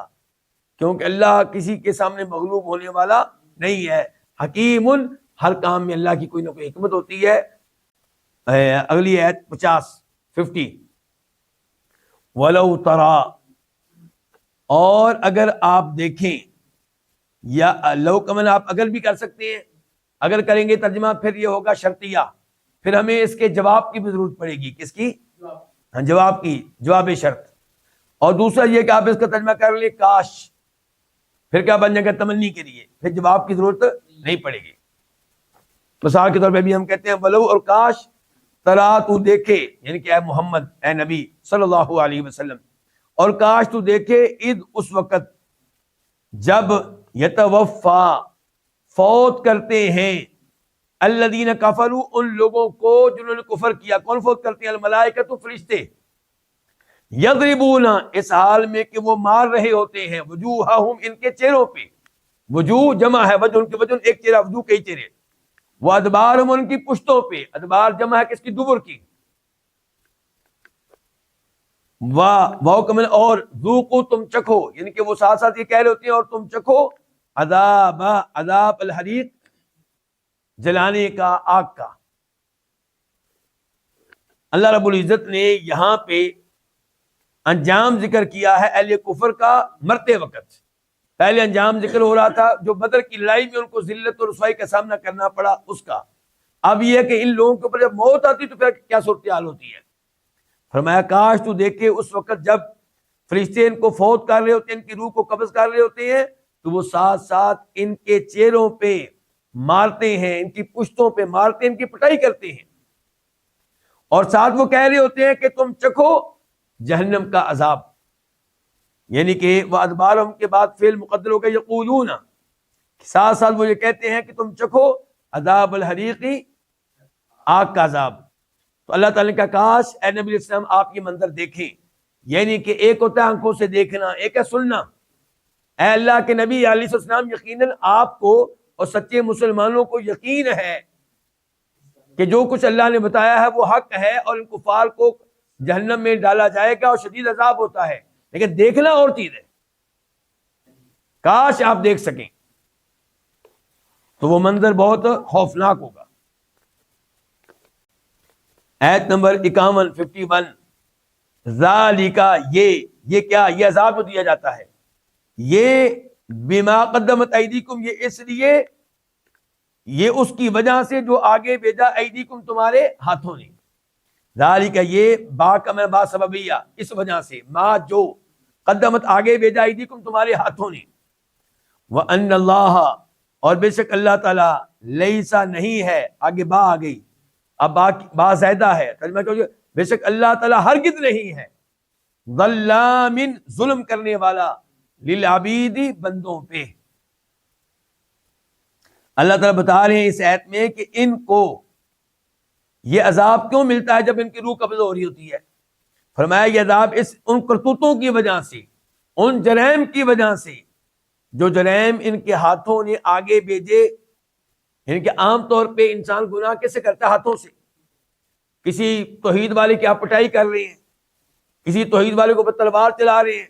کیونکہ اللہ کسی کے سامنے مغلوب ہونے والا نہیں ہے۔ حکیم، ہر کام میں اللہ کی کوئی نہ کوئی حکمت ہوتی ہے۔ اگلی آیت 50 وَلَوْ تَرَى، اور اگر آپ دیکھیں، یا لو کمن آپ اگر بھی کر سکتے ہیں، اگر کریں گے ترجمہ پھر یہ ہوگا شرطیہ، پھر ہمیں اس کے جواب کی بھی ضرورت پڑے گی۔ کس کی؟ جواب کی، جواب شرط۔ اور دوسرا یہ کہ آپ اس کا ترجمہ کر لیں کاش، پھر کیا بن جائے گا؟ تمنی کے لیے، پھر جواب کی ضرورت نہیں پڑے گی۔ مثال کے طور پہ بھی ہم کہتے ہیں ولو، اور کاش، ترا، تو دیکھے، یعنی کہ اے محمد، اے نبی صلی اللہ علیہ وسلم، اور کاش تو دیکھے، اذ، اس وقت، جب، یتوفا، فوت کرتے ہیں، الذین کفروا، ان لوگوں کو جنہوں نے کفر کیا۔ کون فوت کرتے ہیں؟ الملائکۃ، فرشتے، یضربون، اس حال میں کہ وہ مار رہے ہوتے ہیں، وجوہہم، ان کے چہروں پہ، وجوہ جمع ہے، وجہ، ان کے وجہ ایک چہرہ، وجوہ کئی چہرے، وادبارہم، ان کی پشتوں پہ، ادبار جمع ہے کس کی؟ دبر کی، اور ذوقوا، تم چکھو، یعنی کہ وہ ساتھ ساتھ یہ کہہ رہے ہوتے ہیں اور تم چکھو، عذاب، عذاب الحریق، جلانے کا، آگ کا۔ اللہ رب العزت نے یہاں پہ انجام ذکر کیا ہے اہل کفر کا مرتے وقت۔ پہلے انجام ذکر ہو رہا تھا جو بدر کی لڑائی میں ان کو ذلت اور رسوائی کا سامنا کرنا پڑا، اس کا۔ اب یہ ہے کہ ان لوگوں کے اوپر جب موت آتی تو پھر کیا صورتحال ہوتی ہے۔ فرمایا کاش تو دیکھے اس وقت جب فرشتے ان کو فوت کر رہے ہوتے ہیں، ان کی روح کو قبض کر رہے ہوتے ہیں، تو وہ ساتھ ساتھ ان کے چہروں پہ مارتے ہیں، ان کی پشتوں پہ مارتے ہیں، ان کی پٹائی کرتے ہیں، اور ساتھ وہ کہہ رہے ہوتے ہیں کہ تم چکھو جہنم کا عذاب، یعنی کہ وہ ادبارہم کے بعد فعل مقدر ہو گیا یقولون، ساتھ ساتھ وہ یہ کہتے ہیں کہ تم چکھو عذاب الحریقی، آگ کا عذاب۔ تو اللہ تعالیٰ نے کہا کاش اے نبی علیہ السلام آپ یہ منظر دیکھیں، یعنی کہ ایک ہوتا ہے آنکھوں سے دیکھنا، ایک ہے سننا۔ اے اللہ کے نبی علیہ السلام، یقیناً آپ کو اور سچے مسلمانوں کو یقین ہے کہ جو کچھ اللہ نے بتایا ہے وہ حق ہے، اور ان کفار کو جہنم میں ڈالا جائے گا اور شدید عذاب ہوتا ہے، لیکن دیکھنا اور چیز ہے، کاش آپ دیکھ سکیں تو وہ منظر بہت خوفناک ہوگا۔ آیت نمبر 51 ذالکا، یہ کیا، یہ عذاب دیا جاتا ہے، یہ بما قدمت ایدیکم، یہ اس لیے، یہ اس کی وجہ سے جو آگے بھیجا ایدیکم تمہارے ہاتھوں نے، ذالکا یہ با کا میں با سببیہ، اس وجہ سے، ما جو قدمت آگے بھیجا ایدیکم تمہارے ہاتھوں نے، وان اللہ اور بے شک اللہ تعالی لیسا نہیں ہے، آگے با آ گئی، اب با زائدہ ہے، ترجمہ کیا، بے شک اللہ تعالی ہرگز نہیں ہے ظلام ظلم کرنے والا للعبید بندوں پہ۔ اللہ تعالیٰ بتا رہے ہیں اس آیت میں کہ ان کو یہ عذاب کیوں ملتا ہے جب ان کی روح قبض ہو رہی ہوتی ہے، فرمایا یہ عذاب ان کرتوتوں کی وجہ سے، ان جرائم کی وجہ سے، جو جرائم ان کے ہاتھوں نے آگے بھیجے، ان کے عام طور پہ انسان گناہ کیسے کرتا ہے؟ ہاتھوں سے، کسی توحید والے کی آپ پٹائی کر رہے ہیں، کسی توحید والے کو تلوار چلا رہے ہیں،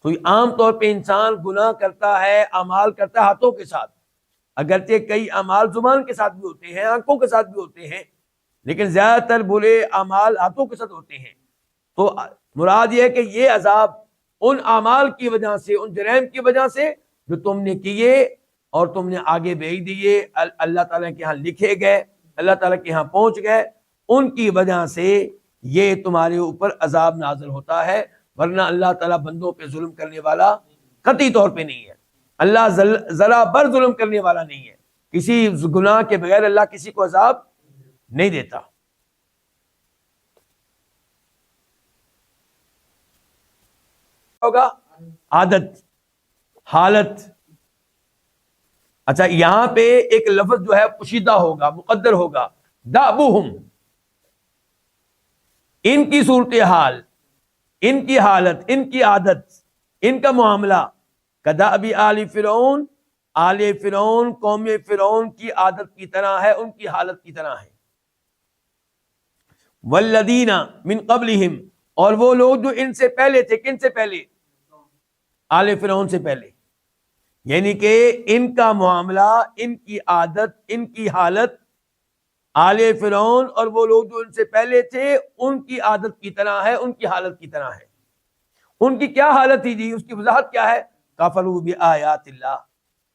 تو عام طور پہ انسان گناہ کرتا ہے، اعمال کرتا ہے ہاتھوں کے ساتھ، اگرچہ کئی اعمال زبان کے ساتھ بھی ہوتے ہیں، آنکھوں کے ساتھ بھی ہوتے ہیں، لیکن زیادہ تر برے اعمال ہاتھوں کے ساتھ ہوتے ہیں۔ تو مراد یہ ہے کہ یہ عذاب ان اعمال کی وجہ سے، ان جرائم کی وجہ سے جو تم نے کیے اور تم نے آگے بھیج دیے، اللہ تعالیٰ کے ہاں لکھے گئے، اللہ تعالیٰ کے ہاں پہنچ گئے، ان کی وجہ سے یہ تمہارے اوپر عذاب نازل ہوتا ہے، ورنہ اللہ تعالیٰ بندوں پہ ظلم کرنے والا قطعی طور پہ نہیں ہے۔ اللہ ذرا بر ظلم کرنے والا نہیں ہے، کسی گناہ کے بغیر اللہ کسی کو عذاب نہیں دیتا۔ ہوگا عادت، حالت، اچھا یہاں پہ ایک لفظ جو ہے پوشیدہ ہوگا، مقدر ہوگا، دأبہم، ان کی صورتحال، ان کی حالت، ان کی عادت، ان کا معاملہ، کدأب آل فرعون، آل فرعون، قوم فرعون کی عادت کی طرح ہے، ان کی حالت کی طرح ہے، والذین من قبلہم، اور وہ لوگ جو ان سے پہلے تھے، کن سے پہلے؟ آل فرعون سے پہلے، یعنی کہ ان کا معاملہ، ان کی عادت، ان کی حالت آل فرعون اور وہ لوگ جو ان سے پہلے تھے ان کی عادت کی طرح ہے، ان کی حالت کی طرح ہے۔ ان کی کیا حالت تھی جی؟ اس کی وضاحت کیا ہے؟ کفروا بآیات اللہ،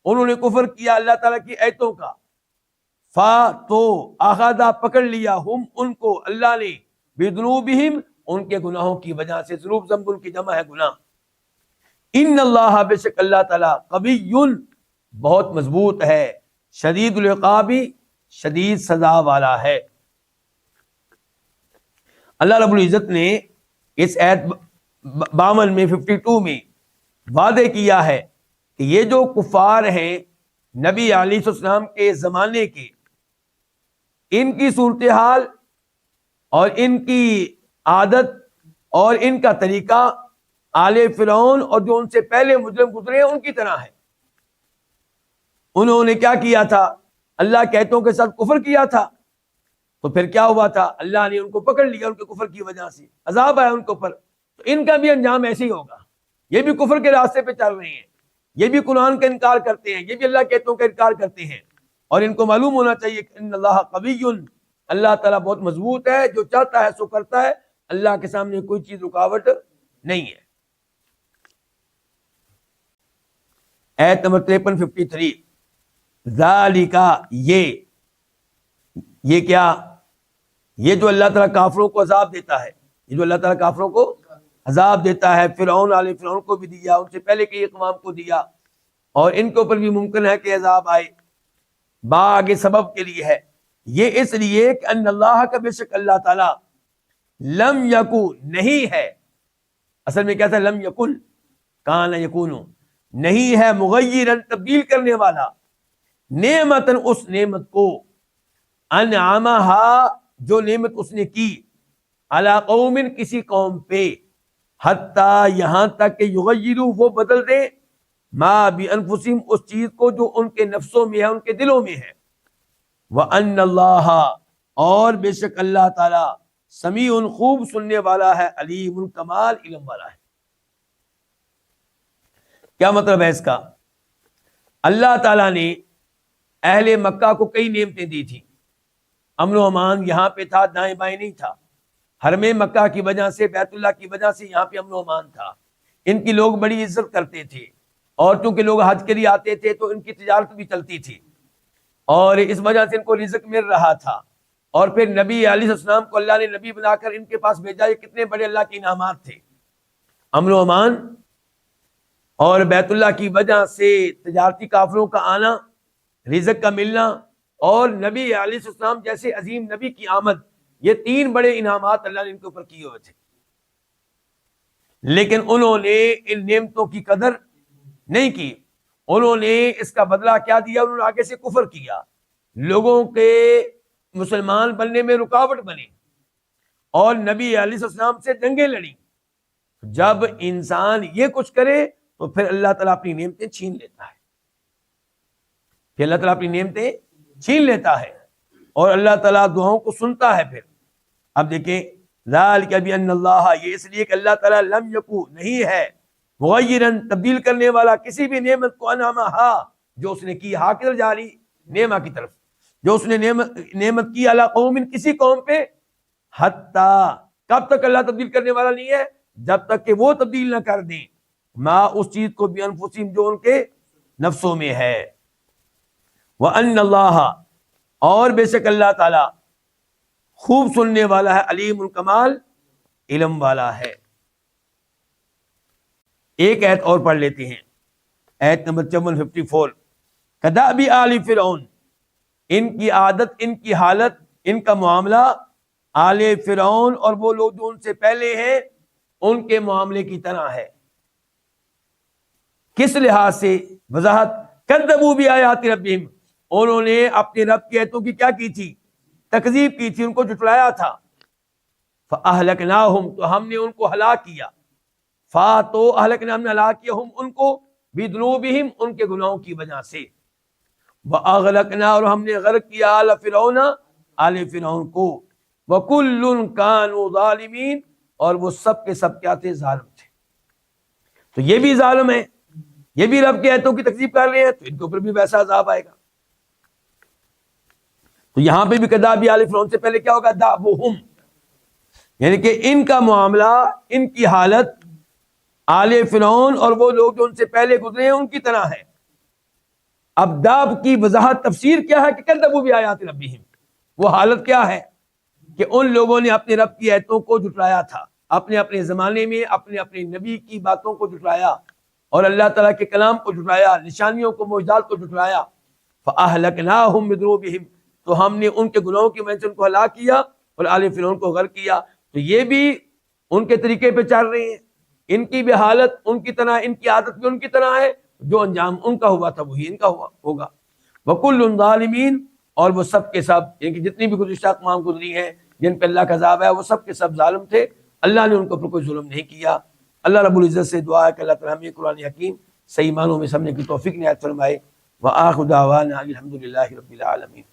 انہوں نے کفر کیا اللہ تعالیٰ کی آیتوں کا، تو اخذا پکڑ لیا، ہم ان کو اللہ نے، بذنوبہم ان کے گناہوں کی وجہ سے، ذنوب ذنب کی جمع ہے گناہ، ان اللہ بے شک اللہ تعالیٰ قوی بہت مضبوط ہے، شدید العقاب شدید سزا والا ہے۔ اللہ رب العزت نے اس آیت 52 میں 52 میں وعدے کیا ہے کہ یہ جو کفار ہیں نبی علیہ السلام کے زمانے کے، ان کی صورتحال اور ان کی عادت اور ان کا طریقہ آل فرعون اور جو ان سے پہلے مجرم گزرے ہیں ان کی طرح ہے۔ انہوں نے کیا کیا تھا؟ اللہ کے آیتوں کے ساتھ کفر کیا تھا، تو پھر کیا ہوا تھا؟ اللہ نے ان کو پکڑ لیا، ان کے کفر کی وجہ سے عذاب آیا ان کے اوپر، تو ان کا بھی انجام ایسے ہی ہوگا۔ یہ بھی کفر کے راستے پہ چل رہے ہیں، یہ بھی قرآن کا انکار کرتے ہیں، یہ بھی اللہ کے آیتوں کا انکار کرتے ہیں، اور ان کو معلوم ہونا چاہیے کہ ان اللہ قوی، اللہ تعالیٰ بہت مضبوط ہے، جو چاہتا ہے سو کرتا ہے، اللہ کے سامنے کوئی چیز رکاوٹ نہیں ہے۔ آیت نمبر 53 ذالکا، یہ کیا؟ یہ جو اللہ تعالیٰ کافروں کو عذاب دیتا ہے، یہ جو اللہ تعالیٰ کافروں کو عذاب دیتا ہے، فرعون آل فرعون کو بھی دیا، ان سے پہلے کے اقوام کو دیا، اور ان کے اوپر بھی ممکن ہے کہ عذاب آئے، با آگے سبب کے لیے ہے، یہ اس لیے کہ ان اللہ کا بے شک اللہ تعالیٰ لم یکن نہیں ہے، اصل میں کیا تھا؟ لم یکن، کان یکون، نہیں ہے، مغیرن تبدیل کرنے والا، نعمتن اس نعمت کو، انعامہا جو نعمت اس نے کی، علی قوم کسی قوم پہ، حتی یہاں تک کہ یغیروا وہ بدل دیں، ما بانفسہم اس چیز کو جو ان کے نفسوں میں ہے، ان کے دلوں میں ہے، وان اللہ اور بے شک اللہ تعالی سمیع خوب سننے والا ہے، علیم کمال علم والا ہے۔ کیا مطلب ہے اس کا؟ اللہ تعالیٰ نے اہل مکہ کو کئی نعمتیں دی تھی، امن و امان یہاں پہ تھا، دائیں بائیں نہیں تھا، حرم مکہ کی وجہ سے، بیت اللہ کی وجہ سے یہاں پہ امن و امان تھا، ان کی لوگ بڑی عزت کرتے تھے، اور چونکہ لوگ حج کے لیے آتے تھے تو ان کی تجارت بھی چلتی تھی، اور اس وجہ سے ان کو رزق مل رہا تھا، اور پھر نبی علیہ السلام کو اللہ نے نبی بنا کر ان کے پاس بھیجا۔ یہ کتنے بڑے اللہ کے انعامات تھے، امن و امان اور بیت اللہ کی وجہ سے تجارتی کافروں کا آنا، رزق کا ملنا، اور نبی علیہ السلام جیسے عظیم نبی کی آمد، یہ تین بڑے انعامات اللہ نے ان کے اوپر کیے ہوئے تھے، لیکن انہوں نے ان نعمتوں کی قدر نہیں کی، انہوں نے اس کا بدلہ کیا دیا؟ انہوں نے آگے سے کفر کیا، لوگوں کے مسلمان بننے میں رکاوٹ بنے، اور نبی علیہ السلام سے جنگیں لڑی۔ جب انسان یہ کچھ کرے تو پھر اللہ تعالیٰ اپنی نعمتیں چھین لیتا ہے، پھر اللہ تعالیٰ اپنی نعمتیں چھین لیتا ہے، اور اللہ تعالیٰ دعاؤں کو سنتا ہے۔ پھر اب دیکھیں، ذالک بان اللہ، یہ اس لیے کہ اللہ تعالیٰ لم یکو، نہیں ہے، مغیرن، تبدیل کرنے والا، کسی بھی نعمت کو، انعمہا، جو اس نے کی، ہا کدھر جا رہی؟ نعمہ کی طرف، جو اس نے نعمت کی، علی قوم، کسی قوم پہ، حتیٰ، کب تک اللہ تبدیل کرنے والا نہیں ہے؟ جب تک کہ وہ تبدیل نہ کر دیں ما، اس چیز کو، بھی انفسہم، جو ان کے نفسوں میں ہے۔ وَأَنَّ اللَّهَ، اور بے شک اللہ تعالی خوب سننے والا ہے، علیم الکمال علم والا ہے۔ ایک آیت اور پڑھ لیتے ہیں، آیت نمبر 54۔ کدأب آل فرعون، ان کی عادت، ان کی حالت، ان کا معاملہ آل فرعون اور وہ لوگ جو ان سے پہلے ہیں ان کے معاملے کی طرح ہے۔ کس لحاظ سے؟ وضاحت، کذبوا بآیات ربہم، انہوں نے اپنے رب کی آیتوں کی کیا کی تھی؟ تکذیب کی تھی، ان کو جھٹلایا تھا۔ فاہلکناہم، تو ہم نے ان کو ہلاک کیا، تو اہلکنا، ہم نے ہلاک کیا، ہم ان کو، بذنوبہم، ان کے گناہوں کی وجہ سے، واغرقنا، اور ہم نے غرق کیا، آل فرعون، آل فرعون کو، وکل کانوا ظالمین، اور وہ سب کے سب کیا تھے؟ ظالم تھے۔ تو یہ بھی ظالم ہے، یہ بھی رب کی آیتوں کی تکذیب کر رہے ہیں، تو ان کے اوپر بھی ویسا عذاب آئے گا۔ تو یہاں پہ بھی کدأب آل فرعون سے پہلے کیا ہوگا؟ دأبہم، یعنی کہ ان کا معاملہ، ان کی حالت آل فرعون اور وہ لوگ جو ان سے پہلے گزرے ہیں ان کی طرح ہے۔ اب داب کی وضاحت، تفسیر کیا ہے کہ کذبوا بآیات ربہم، وہ حالت کیا ہے کہ ان لوگوں نے اپنے رب کی آیتوں کو جھٹلایا تھا، اپنے اپنے زمانے میں اپنے اپنے نبی کی باتوں کو جھٹلایا، اور اللہ تعالیٰ کے کلام کو جھٹلایا، نشانیوں کو، معجزات کو جھٹلایا۔ فأہلکناہم بذنوبہم، تو ہم نے ان کے گناہوں کی وجہ سے ان کو ہلاک کیا اور آل فرعون کو غرق کیا۔ تو یہ بھی ان کے طریقے پہ چل رہے ہیں، ان کی بھی حالت ان کی طرح، ان کی عادت بھی ان کی طرح ہے، جو انجام ان کا ہوا تھا وہی ان کا ہوگا۔ وکل ظالمین، اور وہ سب کے سب، یعنی کہ جتنی بھی گزشتہ اقوام گزری ہیں جن پہ اللہ کا عذاب ہے، وہ سب کے سب ظالم تھے، اللہ نے ان کے اوپر کوئی ظلم نہیں کیا۔ اللہ رب العزت سے دعا ہے کہ اللہ تعالیٰ ہمیں قرآن حکیم صحیح معنوں میں سمجھنے کی توفیق عنایت فرمائے۔ وآخر دعوانا الحمد للہ رب العالمین۔